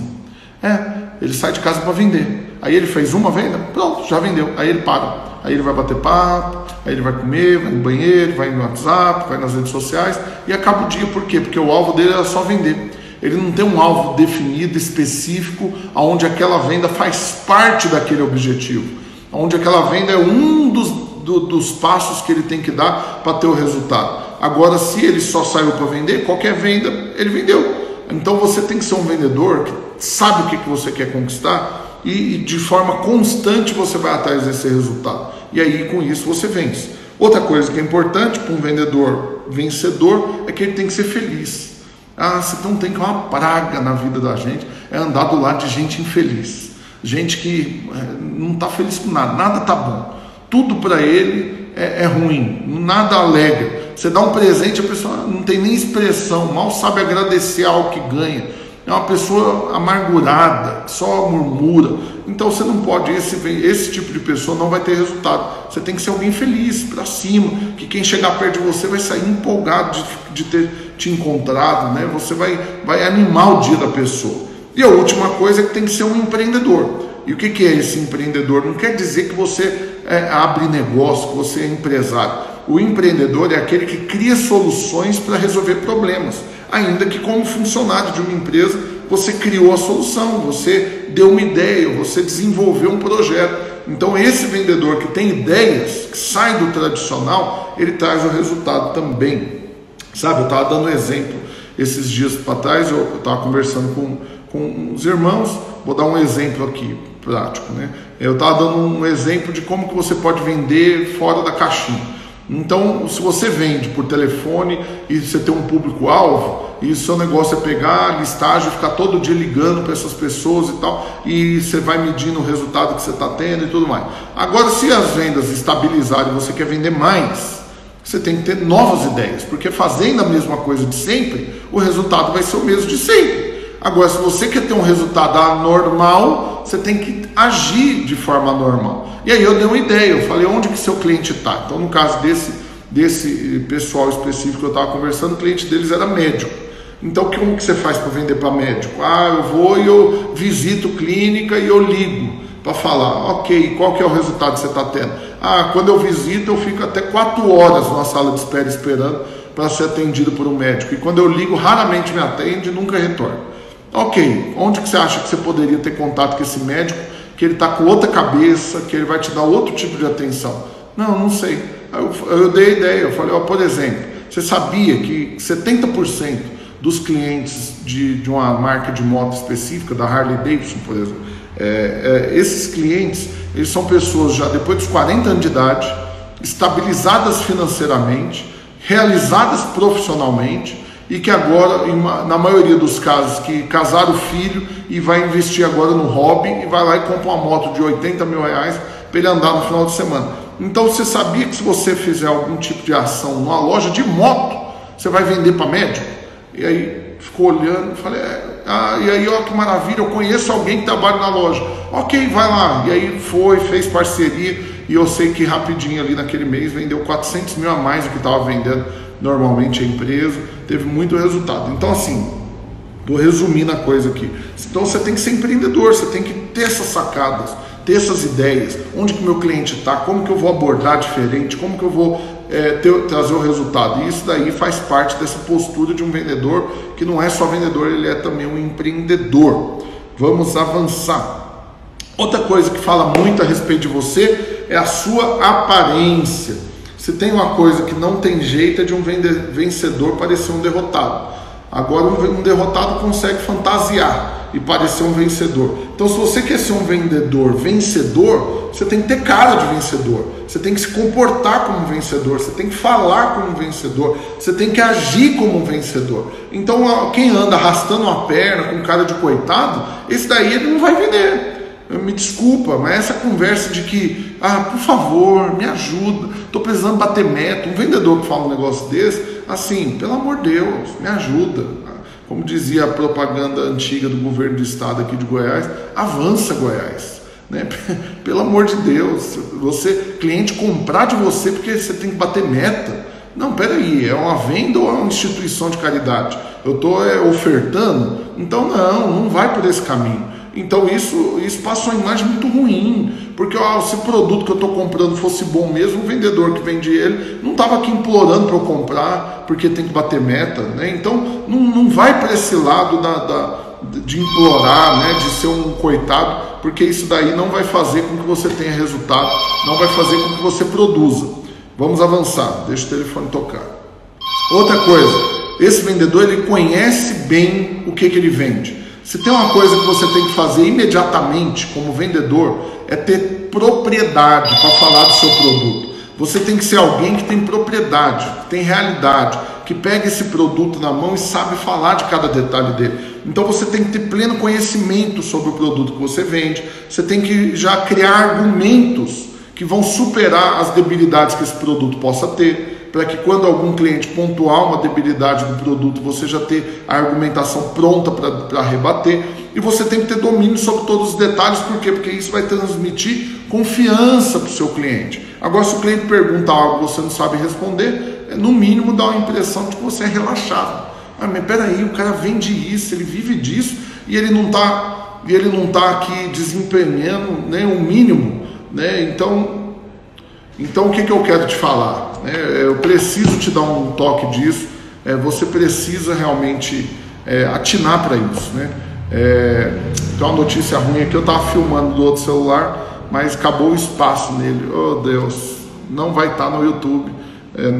Ele sai de casa para vender. Aí ele fez uma venda, pronto, já vendeu. Aí ele para. Aí ele vai bater papo, aí ele vai comer, vai no banheiro, vai no WhatsApp, vai nas redes sociais e acaba o dia. Por quê? Porque o alvo dele era só vender. Ele não tem um alvo definido, específico, onde aquela venda faz parte daquele objetivo. Onde aquela venda é um dos passos que ele tem que dar para ter o resultado. Agora, se ele só saiu para vender, qualquer venda ele vendeu. Então você tem que ser um vendedor que sabe o que você quer conquistar e de forma constante você vai atrás desse resultado. E aí com isso você vence. Outra coisa que é importante para um vendedor vencedor é que ele tem que ser feliz. Você não tem que é uma praga na vida da gente, é andar do lado de gente infeliz. Gente que não está feliz com nada, nada está bom. Tudo para ele é ruim, nada alegra. Você dá um presente, a pessoa não tem nem expressão, mal sabe agradecer algo que ganha. É uma pessoa amargurada, só murmura. Então você não pode, esse tipo de pessoa não vai ter resultado. Você tem que ser alguém feliz, para cima, que quem chegar perto de você vai sair empolgado de ter te encontrado, né? Você vai animar o dia da pessoa. E a última coisa é que tem que ser um empreendedor. E o que é esse empreendedor? Não quer dizer que você abre negócio, que você é empresário. O empreendedor é aquele que cria soluções para resolver problemas, ainda que como funcionário de uma empresa você criou a solução, você deu uma ideia, você desenvolveu um projeto. Então esse vendedor que tem ideias, que sai do tradicional, ele traz o resultado também. Sabe, eu estava dando um exemplo esses dias para trás, eu estava conversando com os irmãos, vou dar um exemplo aqui prático, né? Eu estava dando um exemplo de como que você pode vender fora da caixinha. Então, se você vende por telefone e você tem um público-alvo, e o seu negócio é pegar listagem, ficar todo dia ligando para essas pessoas e tal, e você vai medindo o resultado que você está tendo e tudo mais. Agora, se as vendas estabilizarem e você quer vender mais, você tem que ter novas ideias, porque fazendo a mesma coisa de sempre, o resultado vai ser o mesmo de sempre. Agora, se você quer ter um resultado anormal, você tem que agir de forma anormal. E aí eu dei uma ideia, eu falei, onde que seu cliente está? Então, no caso desse pessoal específico que eu estava conversando, o cliente deles era médico. Então, como que você faz para vender para médico? Eu vou e eu visito clínica e eu ligo para falar, ok, qual que é o resultado que você está tendo? Quando eu visito, eu fico até 4 horas numa sala de espera esperando para ser atendido por um médico. E quando eu ligo, raramente me atende e nunca retorna. Ok, onde que você acha que você poderia ter contato com esse médico, que ele está com outra cabeça, que ele vai te dar outro tipo de atenção? Não sei. Eu dei a ideia, eu falei, por exemplo, você sabia que 70% dos clientes de uma marca de moto específica, da Harley Davidson, por exemplo, esses clientes, eles são pessoas já depois dos 40 anos de idade, estabilizadas financeiramente, realizadas profissionalmente, e que agora, na maioria dos casos, que casaram o filho e vai investir agora no hobby e vai lá e compra uma moto de 80 mil reais para ele andar no final de semana. Então você sabia que se você fizer algum tipo de ação numa loja de moto, você vai vender para médico? E aí ficou olhando, falei, e aí ó que maravilha, eu conheço alguém que trabalha na loja. Ok, vai lá. E aí fez parceria e eu sei que rapidinho ali naquele mês vendeu 400 mil a mais do que estava vendendo normalmente a empresa, teve muito resultado. Então assim, vou resumindo a coisa aqui. Então você tem que ser empreendedor, você tem que ter essas sacadas, ter essas ideias, onde que meu cliente está, como que eu vou abordar diferente, como que eu vou trazer o resultado. E isso daí faz parte dessa postura de um vendedor, que não é só vendedor, ele é também um empreendedor. Vamos avançar. Outra coisa que fala muito a respeito de você é a sua aparência. Se tem uma coisa que não tem jeito é de um vencedor parecer um derrotado. Agora um derrotado consegue fantasiar e parecer um vencedor. Então se você quer ser um vendedor vencedor, você tem que ter cara de vencedor. Você tem que se comportar como um vencedor. Você tem que falar como um vencedor. Você tem que agir como um vencedor. Então quem anda arrastando uma perna com cara de coitado, esse daí ele não vai vender. Me desculpa, mas essa conversa de que, por favor, me ajuda, estou precisando bater meta, um vendedor que fala um negócio desse, assim, pelo amor de Deus, me ajuda. Como dizia a propaganda antiga do governo do estado aqui de Goiás, avança Goiás, né? Pelo amor de Deus, cliente comprar de você porque você tem que bater meta. Não, peraí, é uma venda ou é uma instituição de caridade? Eu estou ofertando? Então não vai por esse caminho. Então isso passa uma imagem muito ruim, porque se o produto que eu estou comprando fosse bom mesmo, o vendedor que vende ele não estava aqui implorando para eu comprar, porque tem que bater meta, né? Então não vai para esse lado de implorar, né? De ser um coitado, porque isso daí não vai fazer com que você tenha resultado, não vai fazer com que você produza. Vamos avançar, deixa o telefone tocar. Outra coisa, esse vendedor ele conhece bem o que ele vende. Se tem uma coisa que você tem que fazer imediatamente como vendedor, é ter propriedade para falar do seu produto. Você tem que ser alguém que tem propriedade, que tem realidade, que pega esse produto na mão e sabe falar de cada detalhe dele. Então você tem que ter pleno conhecimento sobre o produto que você vende, você tem que já criar argumentos que vão superar as debilidades que esse produto possa ter, para que quando algum cliente pontuar uma debilidade do produto, você já ter a argumentação pronta para rebater. E você tem que ter domínio sobre todos os detalhes. Por quê? Porque isso vai transmitir confiança para o seu cliente. Agora, se o cliente pergunta algo que você não sabe responder, no mínimo dá uma impressão de que você é relaxado. Ah, mas peraí, o cara vende isso, ele vive disso e ele não está aqui desempenhando, né, o mínimo, né? Então o que eu quero te falar? Eu preciso te dar um toque disso. Você precisa realmente atinar para isso, né? Tem uma notícia ruim aqui, eu estava filmando do outro celular, mas acabou o espaço nele. Oh Deus, não vai estar no YouTube,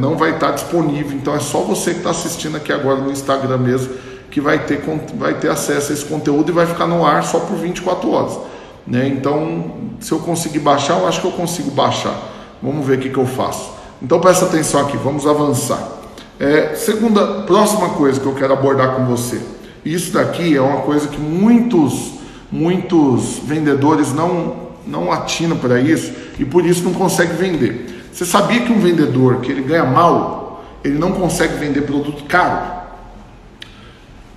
não vai estar disponível. Então é só você que está assistindo aqui agora no Instagram mesmo que vai ter acesso a esse conteúdo e vai ficar no ar só por 24 horas, né? Então, se eu conseguir baixar, eu acho que eu consigo baixar. Vamos ver o que eu faço. Então presta atenção aqui, vamos avançar. Próxima coisa que eu quero abordar com você. Isso daqui é uma coisa que muitos vendedores não atinam para isso e por isso não conseguem vender. Você sabia que um vendedor que ele ganha mal, ele não consegue vender produto caro?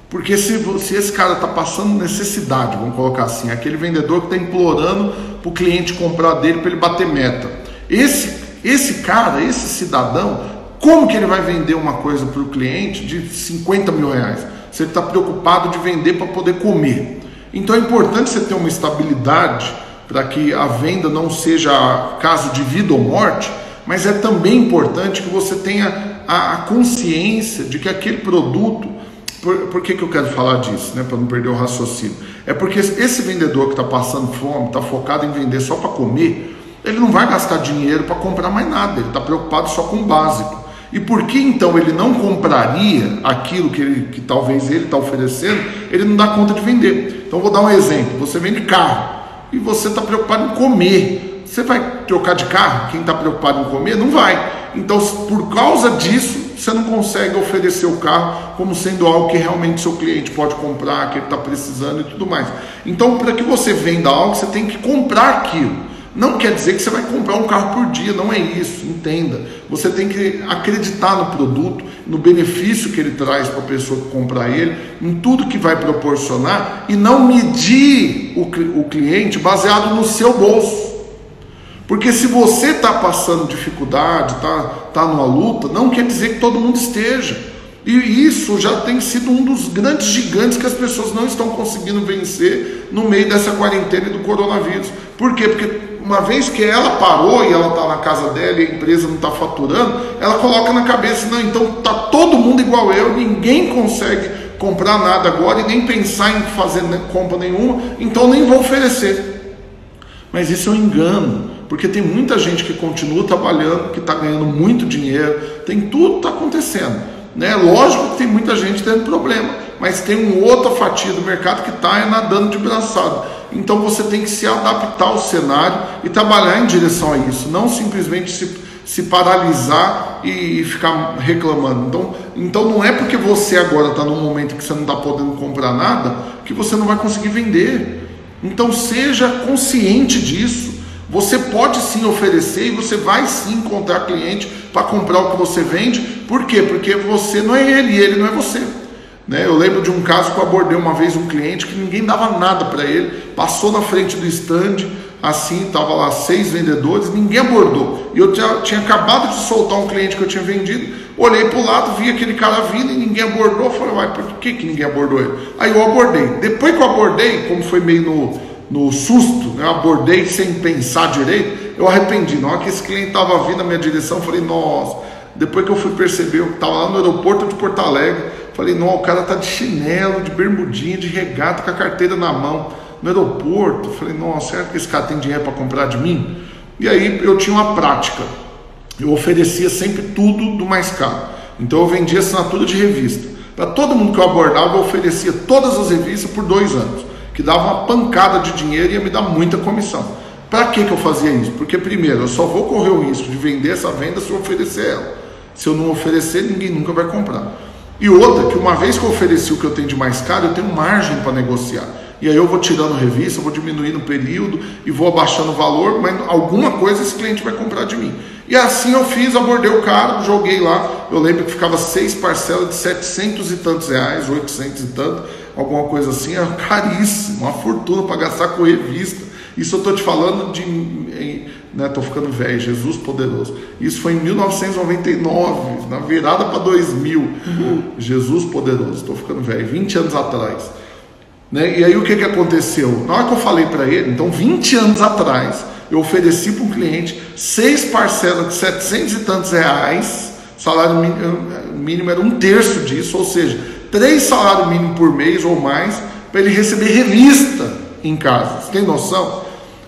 Porque se esse cara está passando necessidade, vamos colocar assim, aquele vendedor que está implorando para o cliente comprar dele para ele bater meta. Esse cara, esse cidadão, como que ele vai vender uma coisa para o cliente de 50 mil reais? Se ele está preocupado de vender para poder comer. Então é importante você ter uma estabilidade para que a venda não seja caso de vida ou morte, mas é também importante que você tenha a consciência de que aquele produto... Por que eu quero falar disso, né? Para não perder o raciocínio. É porque esse vendedor que está passando fome, está focado em vender só para comer, ele não vai gastar dinheiro para comprar mais nada, ele está preocupado só com o básico. E por que então ele não compraria aquilo que talvez ele está oferecendo, ele não dá conta de vender? Então vou dar um exemplo, você vende carro e você está preocupado em comer, você vai trocar de carro? Quem está preocupado em comer não vai. Então por causa disso você não consegue oferecer o carro como sendo algo que realmente seu cliente pode comprar, que ele está precisando e tudo mais. Então para que você venda algo, você tem que comprar aquilo. Não quer dizer que você vai comprar um carro por dia, não é isso, entenda. Você tem que acreditar no produto, no benefício que ele traz para a pessoa que comprar ele, em tudo que vai proporcionar e não medir o cliente baseado no seu bolso. Porque se você está passando dificuldade, está numa luta, não quer dizer que todo mundo esteja. E isso já tem sido um dos grandes gigantes que as pessoas não estão conseguindo vencer no meio dessa quarentena e do coronavírus. Por quê? Porque uma vez que ela parou e ela está na casa dela e a empresa não está faturando, ela coloca na cabeça, não, então está todo mundo igual eu, ninguém consegue comprar nada agora e nem pensar em fazer compra nenhuma, então nem vou oferecer. Mas isso é um engano, porque tem muita gente que continua trabalhando, que está ganhando muito dinheiro, tudo está acontecendo, né? Lógico que tem muita gente tendo problema, mas tem uma outra fatia do mercado que está nadando de braçada. Então você tem que se adaptar ao cenário e trabalhar em direção a isso, não simplesmente se paralisar e ficar reclamando. Então não é porque você agora está num momento que você não está podendo comprar nada que você não vai conseguir vender. Então seja consciente disso. Você pode sim oferecer e você vai sim encontrar cliente para comprar o que você vende. Por quê? Porque você não é ele e ele não é você. Eu lembro de um caso que eu abordei uma vez um cliente que ninguém dava nada para ele, passou na frente do stand, assim, estava lá 6 vendedores, ninguém abordou. E eu tinha acabado de soltar um cliente que eu tinha vendido, olhei para o lado, vi aquele cara vindo e ninguém abordou, falei, uai, por que ninguém abordou ele? Aí eu abordei. Depois que eu abordei, como foi meio no susto, eu abordei sem pensar direito, eu arrependi. Na hora que esse cliente estava vindo na minha direção, eu falei, nossa, depois que eu fui perceber, eu estava lá no aeroporto de Porto Alegre, falei, não, o cara tá de chinelo, de bermudinha, de regata, com a carteira na mão, no aeroporto. Falei, nossa, será que esse cara tem dinheiro para comprar de mim? E aí eu tinha uma prática, eu oferecia sempre tudo do mais caro. Então eu vendia assinatura de revista. Para todo mundo que eu abordava, eu oferecia todas as revistas por 2 anos, que dava uma pancada de dinheiro e ia me dar muita comissão. Para que eu fazia isso? Porque primeiro, eu só vou correr o risco de vender essa venda se eu oferecer ela. Se eu não oferecer, ninguém nunca vai comprar. E outra, que uma vez que eu ofereci o que eu tenho de mais caro, eu tenho margem para negociar. E aí eu vou tirando revista, vou diminuindo o período e vou abaixando o valor, mas alguma coisa esse cliente vai comprar de mim. E assim eu fiz, abordei o cara, joguei lá. Eu lembro que ficava 6 parcelas de 700 e tantos reais, 800 e tanto, alguma coisa assim. Era caríssimo, uma fortuna para gastar com revista. Isso eu estou te falando de... né, estou ficando velho, Jesus poderoso. Isso foi em 1999, na virada para 2000. Jesus poderoso, estou ficando velho, 20 anos atrás. Né? E aí o que aconteceu? Na hora que eu falei para ele, então 20 anos atrás, eu ofereci para um cliente 6 parcelas de 700 e tantos reais, salário mínimo era 1/3 disso, ou seja, 3 salários mínimos por mês ou mais, para ele receber revista em casa. Você tem noção?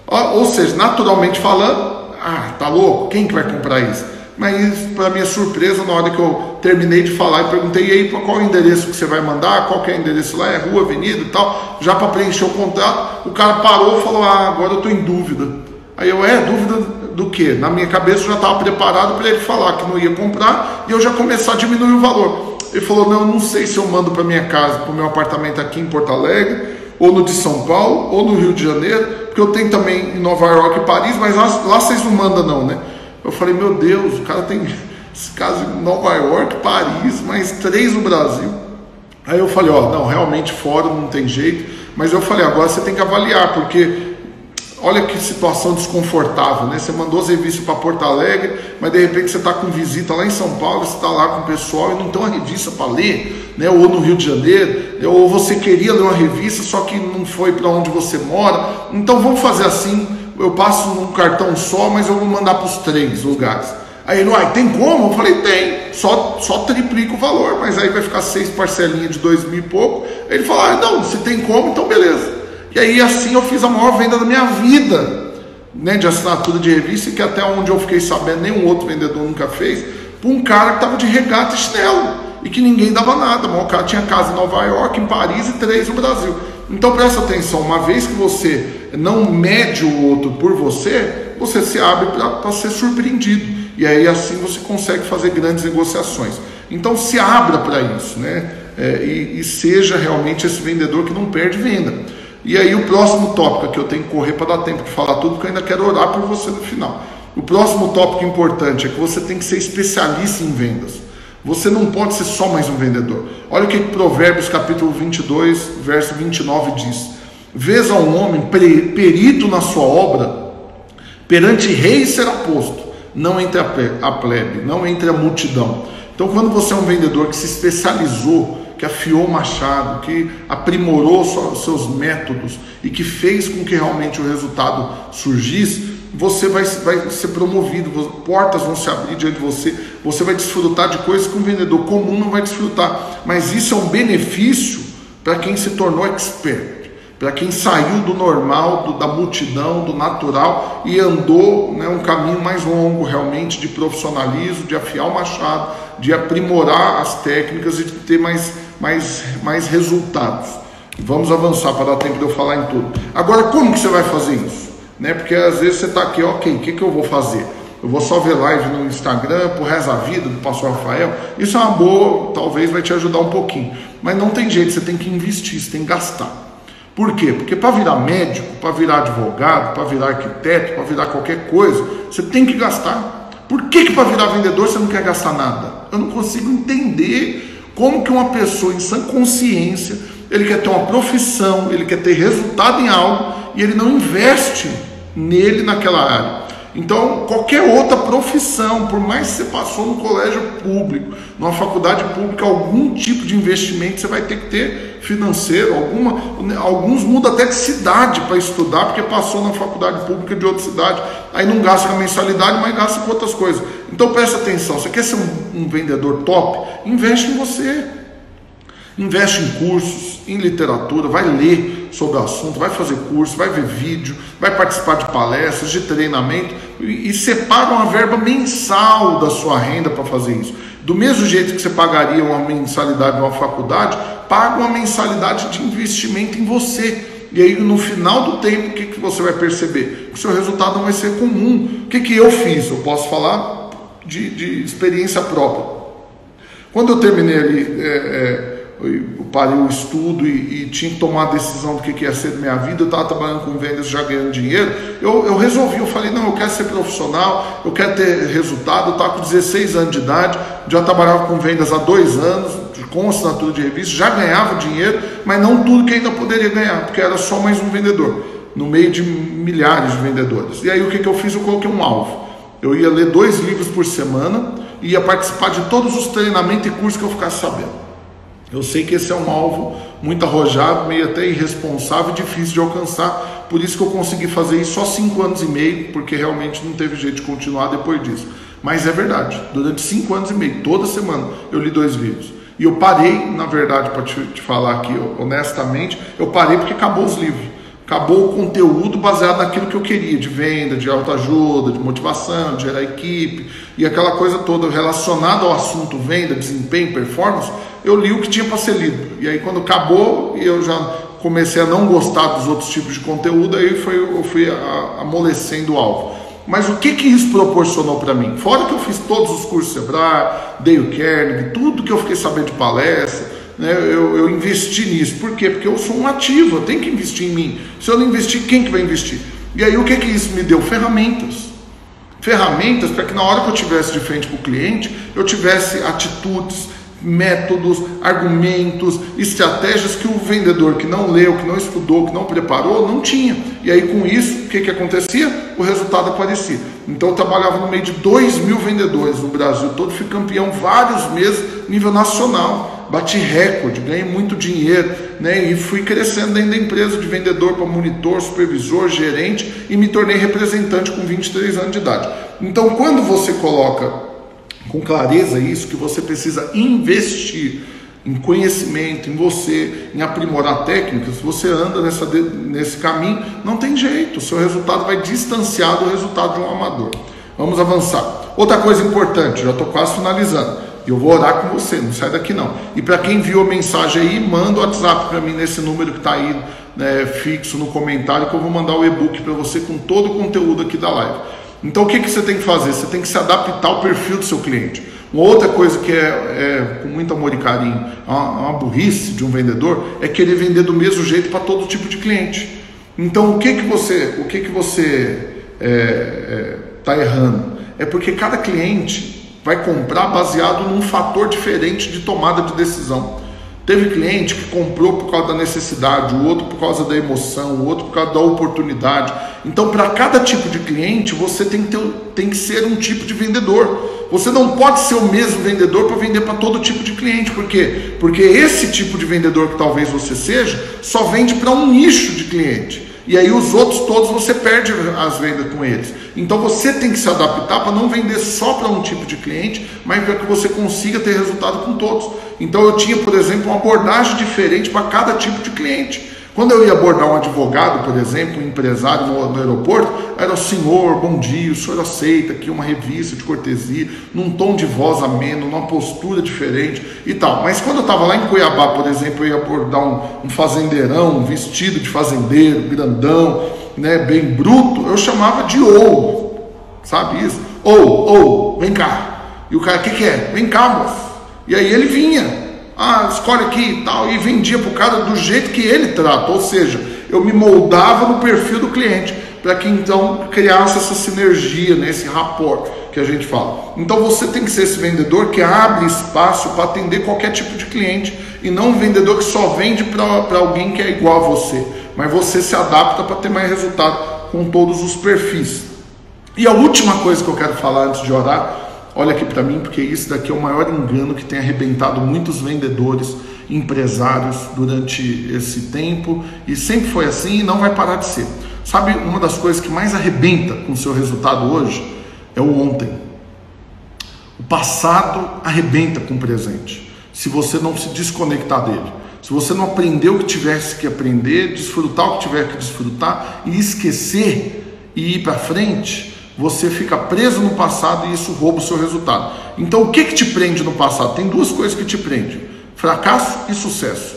Ou seja, naturalmente falando, tá louco? Quem que vai comprar isso? Mas, para minha surpresa, na hora que eu terminei de falar, eu perguntei, e aí, para qual endereço que você vai mandar? Qual que é o endereço lá? É rua, avenida e tal? Já para preencher o contrato, o cara parou e falou, agora eu estou em dúvida. Aí eu, dúvida do quê? Na minha cabeça eu já estava preparado para ele falar que não ia comprar e eu já começar a diminuir o valor. Ele falou, não, eu não sei se eu mando para minha casa, para o meu apartamento aqui em Porto Alegre, ou no de São Paulo, ou no Rio de Janeiro, porque eu tenho também em Nova York e Paris, mas lá vocês não mandam não, né? Eu falei, meu Deus, o cara tem esse caso em Nova York, Paris, mais 3 no Brasil. Aí eu falei, não, realmente fora não tem jeito, mas eu falei, agora você tem que avaliar, porque olha que situação desconfortável, né? Você mandou as revistas para Porto Alegre, mas de repente você está com visita lá em São Paulo, você está lá com o pessoal e não tem uma revista para ler, né? Ou no Rio de Janeiro, ou você queria ler uma revista, só que não foi para onde você mora. Então vamos fazer assim, eu passo num cartão só, mas eu vou mandar para os 3 lugares. Aí ele, tem como? Eu falei, tem, só triplica o valor, mas aí vai ficar 6 parcelinhas de 2.000 e pouco. Aí ele falou, não, se tem como, então beleza. E aí assim eu fiz a maior venda da minha vida, né, de assinatura de revista, que até onde eu fiquei sabendo, nenhum outro vendedor nunca fez, para um cara que estava de regata e chinelo, e que ninguém dava nada. O cara tinha casa em Nova York, em Paris e 3 no Brasil. Então presta atenção, uma vez que você não mede o outro por você, você se abre para ser surpreendido. E aí assim você consegue fazer grandes negociações. Então se abra para isso, né? E seja realmente esse vendedor que não perde venda. E aí o próximo tópico que eu tenho que correr para dar tempo de falar tudo, porque eu ainda quero orar por você no final. O próximo tópico importante é que você tem que ser especialista em vendas. Você não pode ser só mais um vendedor. Olha o que Provérbios capítulo 22, verso 29 diz. Vês a um homem perito na sua obra, perante reis será posto, não entre a plebe, não entre a multidão. Então quando você é um vendedor que se especializou, que afiou o machado, que aprimorou os seus métodos e que fez com que realmente o resultado surgisse, você vai ser promovido, portas vão se abrir diante de você, você vai desfrutar de coisas que um vendedor comum não vai desfrutar. Mas isso é um benefício para quem se tornou expert, para quem saiu do normal, da multidão, do natural e andou, né, um caminho mais longo realmente de profissionalismo, de afiar o machado, de aprimorar as técnicas e de ter mais resultados. Vamos avançar para dar tempo de eu falar em tudo. Agora, como que você vai fazer isso? Né? Porque às vezes você está aqui, ok, o que eu vou fazer? Eu vou só ver live no Instagram, pro resto da vida, do pastor Rafael. Isso é uma boa, talvez vai te ajudar um pouquinho. Mas não tem jeito, você tem que investir, você tem que gastar. Por quê? Porque para virar médico, para virar advogado, para virar arquiteto, para virar qualquer coisa, você tem que gastar. Por que para virar vendedor você não quer gastar nada? Eu não consigo entender como que uma pessoa em sã consciência, ele quer ter uma profissão, ele quer ter resultado em algo e ele não investe nele naquela área. Então, qualquer outra profissão, por mais que você passou no colégio público, numa faculdade pública, algum tipo de investimento você vai ter que ter financeiro, alguns mudam até de cidade para estudar, porque passou na faculdade pública de outra cidade, aí não gasta com a mensalidade, mas gasta com outras coisas. Então presta atenção, você quer ser um vendedor top? Investe em você. Investe em cursos, em literatura, vai ler sobre o assunto, vai fazer curso, vai ver vídeo, vai participar de palestras, de treinamento e separa uma verba mensal da sua renda para fazer isso. Do mesmo jeito que você pagaria uma mensalidade numa faculdade, paga uma mensalidade de investimento em você. E aí no final do tempo, o que você vai perceber? O seu resultado não vai ser comum. O que eu fiz? Eu posso falar de experiência própria. Quando eu terminei ali, eu parei o estudo e tinha que tomar a decisão do que ia ser da minha vida, eu estava trabalhando com vendas, já ganhando dinheiro, eu resolvi, eu falei, não, eu quero ser profissional, eu quero ter resultado. Eu estava com 16 anos de idade, já trabalhava com vendas há 2 anos, com assinatura de revista, já ganhava dinheiro, mas não tudo que ainda poderia ganhar, porque era só mais um vendedor, no meio de milhares de vendedores. E aí o que eu fiz? Eu coloquei um alvo. Eu ia ler 2 livros por semana, e ia participar de todos os treinamentos e cursos que eu ficasse sabendo. Eu sei que esse é um alvo muito arrojado, meio até irresponsável e difícil de alcançar, por isso que eu consegui fazer isso só 5 anos e meio, porque realmente não teve jeito de continuar depois disso. Mas é verdade, durante 5 anos e meio, toda semana, eu li 2 livros. E eu parei, na verdade, para te falar aqui honestamente, eu parei porque acabou os livros. Acabou o conteúdo baseado naquilo que eu queria, de venda, de autoajuda, de motivação, de gerar equipe e aquela coisa toda relacionada ao assunto venda, desempenho, performance. Eu li o que tinha para ser lido. E aí quando acabou, eu já comecei a não gostar dos outros tipos de conteúdo, aí eu fui amolecendo o alvo. Mas o que isso proporcionou para mim? Fora que eu fiz todos os cursos Sebrae, Dale Carnegie, tudo que eu fiquei sabendo de palestra, né, eu investi nisso. Por quê? Porque eu sou um ativo, eu tenho que investir em mim. Se eu não investir, quem que vai investir? E aí o que isso me deu? Ferramentas. Ferramentas para que na hora que eu estivesse de frente com o cliente, eu tivesse atitudes, métodos, argumentos, estratégias que o vendedor que não leu, que não estudou, que não preparou, não tinha. E aí com isso, o que acontecia? O resultado aparecia. Então eu trabalhava no meio de 2.000 vendedores no Brasil todo, fui campeão vários meses, nível nacional, bati recorde, ganhei muito dinheiro, né? E fui crescendo dentro da empresa de vendedor para monitor, supervisor, gerente, e me tornei representante com 23 anos de idade. Então quando você coloca com clareza isso, que você precisa investir em conhecimento, em você, em aprimorar técnicas, você anda nesse caminho, não tem jeito, o seu resultado vai distanciar do resultado de um amador. Vamos avançar. Outra coisa importante, já estou quase finalizando, eu vou orar com você, não sai daqui não. E para quem viu a mensagem aí, manda o WhatsApp para mim nesse número que está aí, né, fixo no comentário, que eu vou mandar o e-book para você com todo o conteúdo aqui da live. Então o que você tem que fazer? Você tem que se adaptar ao perfil do seu cliente. Uma outra coisa que com muito amor e carinho, uma burrice de um vendedor, é querer vender do mesmo jeito para todo tipo de cliente. Então o que você está errando? É porque cada cliente vai comprar baseado num fator diferente de tomada de decisão. Teve cliente que comprou por causa da necessidade, o outro por causa da emoção, o outro por causa da oportunidade. Então, para cada tipo de cliente, você tem que ser um tipo de vendedor. Você não pode ser o mesmo vendedor para vender para todo tipo de cliente. Por quê? Porque esse tipo de vendedor que talvez você seja, só vende para um nicho de cliente. E aí os outros todos você perde as vendas com eles. Então você tem que se adaptar para não vender só para um tipo de cliente, mas para que você consiga ter resultado com todos. Então eu tinha, por exemplo, uma abordagem diferente para cada tipo de cliente. Quando eu ia abordar um advogado, por exemplo, um empresário no aeroporto, era o senhor, bom dia, o senhor aceita aqui uma revista de cortesia, num tom de voz ameno, numa postura diferente e tal. Mas quando eu estava lá em Cuiabá, por exemplo, eu ia abordar um fazendeirão, um vestido de fazendeiro, grandão, né, bem bruto, eu chamava de ou, sabe isso? Ou, vem cá. E o cara, o que é? Vem cá, moço. E aí ele vinha. Escolhe aqui e tal, e vendia para o cara do jeito que ele trata, ou seja, eu me moldava no perfil do cliente, para que então criasse essa sinergia, né, esse rapport que a gente fala. Então você tem que ser esse vendedor que abre espaço para atender qualquer tipo de cliente, e não um vendedor que só vende para alguém que é igual a você, mas você se adapta para ter mais resultado com todos os perfis. E a última coisa que eu quero falar antes de orar, olha aqui para mim, porque isso daqui é o maior engano que tem arrebentado muitos vendedores, empresários durante esse tempo, e sempre foi assim e não vai parar de ser. Sabe, uma das coisas que mais arrebenta com o seu resultado hoje é o ontem. O passado arrebenta com o presente, se você não se desconectar dele. Se você não aprender o que tivesse que aprender, desfrutar o que tiver que desfrutar e esquecer e ir para frente, você fica preso no passado e isso rouba o seu resultado. Então o que te prende no passado? Tem duas coisas que te prendem: fracasso e sucesso.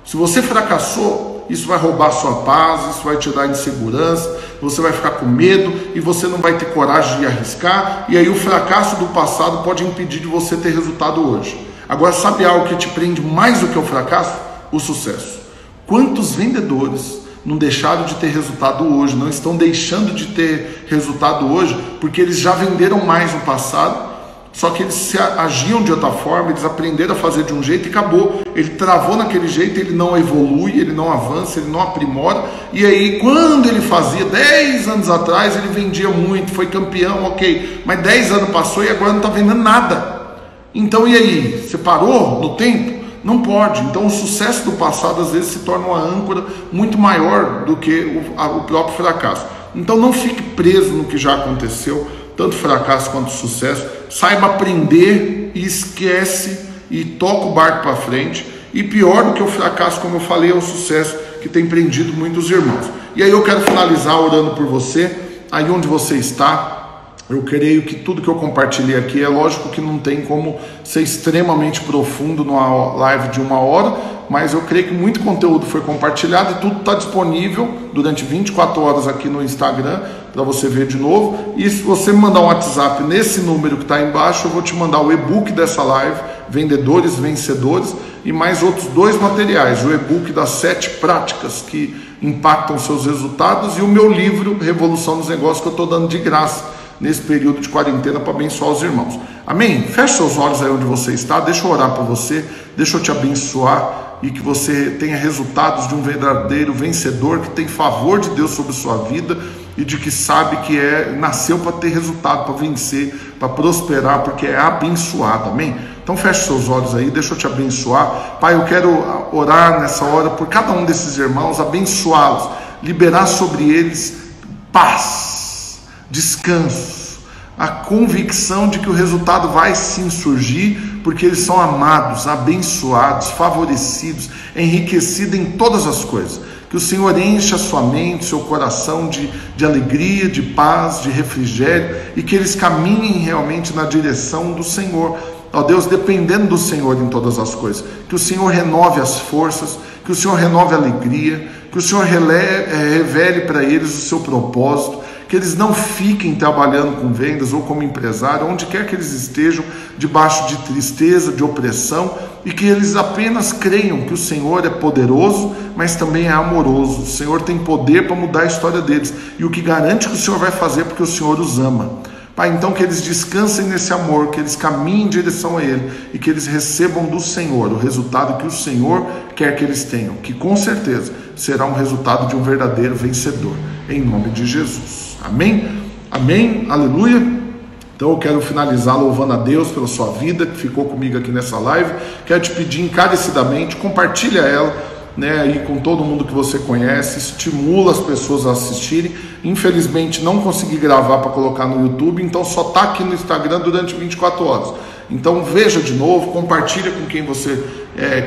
Se você fracassou, isso vai roubar sua paz, isso vai te dar insegurança, você vai ficar com medo e você não vai ter coragem de arriscar, e aí o fracasso do passado pode impedir de você ter resultado hoje. Agora, sabe algo que te prende mais do que o fracasso? O sucesso. Quantos vendedores não deixaram de ter resultado hoje, não estão deixando de ter resultado hoje, porque eles já venderam mais no passado, só que eles agiam de outra forma, eles aprenderam a fazer de um jeito e acabou. Ele travou naquele jeito, ele não evolui, ele não avança, ele não aprimora. E aí, quando ele fazia, 10 anos atrás, ele vendia muito, foi campeão, ok. Mas 10 anos passou e agora não está vendendo nada. Então, e aí? Você parou no tempo? Não pode. Então o sucesso do passado às vezes se torna uma âncora muito maior do que o próprio fracasso. Então não fique preso no que já aconteceu, tanto fracasso quanto sucesso. Saiba aprender e esquece e toca o barco para frente. E pior do que o fracasso, como eu falei, é o sucesso que tem prendido muitos irmãos. E aí eu quero finalizar orando por você, aí onde você está. Eu creio que tudo que eu compartilhei aqui, é lógico que não tem como ser extremamente profundo numa live de 1 hora, mas eu creio que muito conteúdo foi compartilhado e tudo está disponível durante 24 horas aqui no Instagram, para você ver de novo. E se você me mandar um WhatsApp nesse número que está embaixo, eu vou te mandar o e-book dessa live, Vendedores Vencedores, e mais outros 2 materiais, o e-book das 7 práticas que impactam seus resultados e o meu livro, Revolução dos Negócios, que eu estou dando de graça nesse período de quarentena para abençoar os irmãos. Amém? Feche seus olhos aí onde você está, deixa eu orar por você, deixa eu te abençoar e que você tenha resultados de um verdadeiro vencedor, que tem favor de Deus sobre sua vida e de que sabe que nasceu para ter resultado, para vencer, para prosperar, porque é abençoado. Amém? Então feche seus olhos aí, deixa eu te abençoar. Pai, eu quero orar nessa hora por cada um desses irmãos, abençoá-los, liberar sobre eles paz, descanso, a convicção de que o resultado vai sim surgir, porque eles são amados, abençoados, favorecidos, enriquecidos em todas as coisas. Que o Senhor encha a sua mente, seu coração de alegria, de paz, de refrigério, e que eles caminhem realmente na direção do Senhor. Ó Deus, dependendo do Senhor em todas as coisas. Que o Senhor renove as forças, que o Senhor renove a alegria, que o Senhor revele para eles o seu propósito, que eles não fiquem trabalhando com vendas ou como empresário, onde quer que eles estejam, debaixo de tristeza, de opressão, e que eles apenas creiam que o Senhor é poderoso, mas também é amoroso. O Senhor tem poder para mudar a história deles, e o que garante que o Senhor vai fazer, porque o Senhor os ama. Pai, então que eles descansem nesse amor, que eles caminhem em direção a Ele, e que eles recebam do Senhor o resultado que o Senhor quer que eles tenham, que com certeza será um resultado de um verdadeiro vencedor, em nome de Jesus. Amém? Amém? Aleluia? Então eu quero finalizar louvando a Deus pela sua vida, que ficou comigo aqui nessa live. Quero te pedir encarecidamente, compartilha ela, né, aí com todo mundo que você conhece, estimula as pessoas a assistirem. Infelizmente não consegui gravar para colocar no YouTube, então só está aqui no Instagram durante 24 horas. Então veja de novo, compartilha com quem você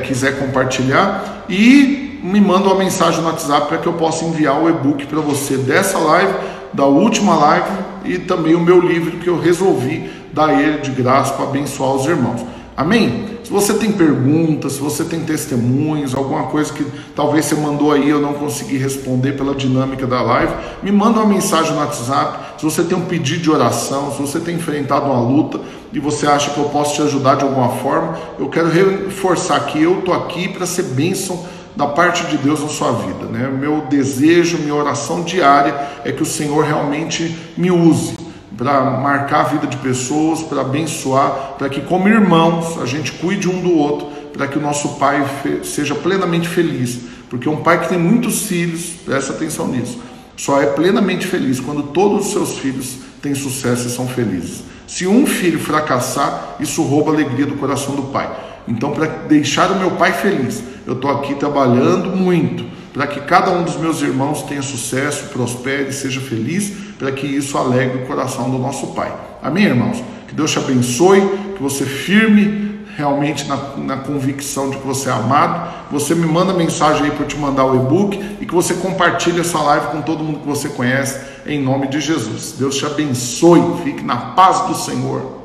quiser compartilhar e me manda uma mensagem no WhatsApp para que eu possa enviar o e-book para você dessa live, da última live, e também o meu livro que eu resolvi dar ele de graça para abençoar os irmãos. Amém? Se você tem perguntas, se você tem testemunhos, alguma coisa que talvez você mandou aí eu não consegui responder pela dinâmica da live, me manda uma mensagem no WhatsApp. Se você tem um pedido de oração, se você tem enfrentado uma luta e você acha que eu posso te ajudar de alguma forma, eu quero reforçar que eu estou aqui para ser bênção da parte de Deus na sua vida, né? Meu desejo, minha oração diária é que o Senhor realmente me use para marcar a vida de pessoas, para abençoar, para que como irmãos a gente cuide um do outro, para que o nosso pai seja plenamente feliz, porque um pai que tem muitos filhos, presta atenção nisso, só é plenamente feliz quando todos os seus filhos têm sucesso e são felizes. Se um filho fracassar, isso rouba a alegria do coração do pai. Então, para deixar o meu pai feliz, eu estou aqui trabalhando muito para que cada um dos meus irmãos tenha sucesso, prospere, seja feliz, para que isso alegre o coração do nosso pai. Amém, irmãos? Que Deus te abençoe, que você firme, realmente na convicção de que você é amado, você me manda mensagem aí para eu te mandar o e-book e que você compartilhe essa live com todo mundo que você conhece, em nome de Jesus. Deus te abençoe, fique na paz do Senhor.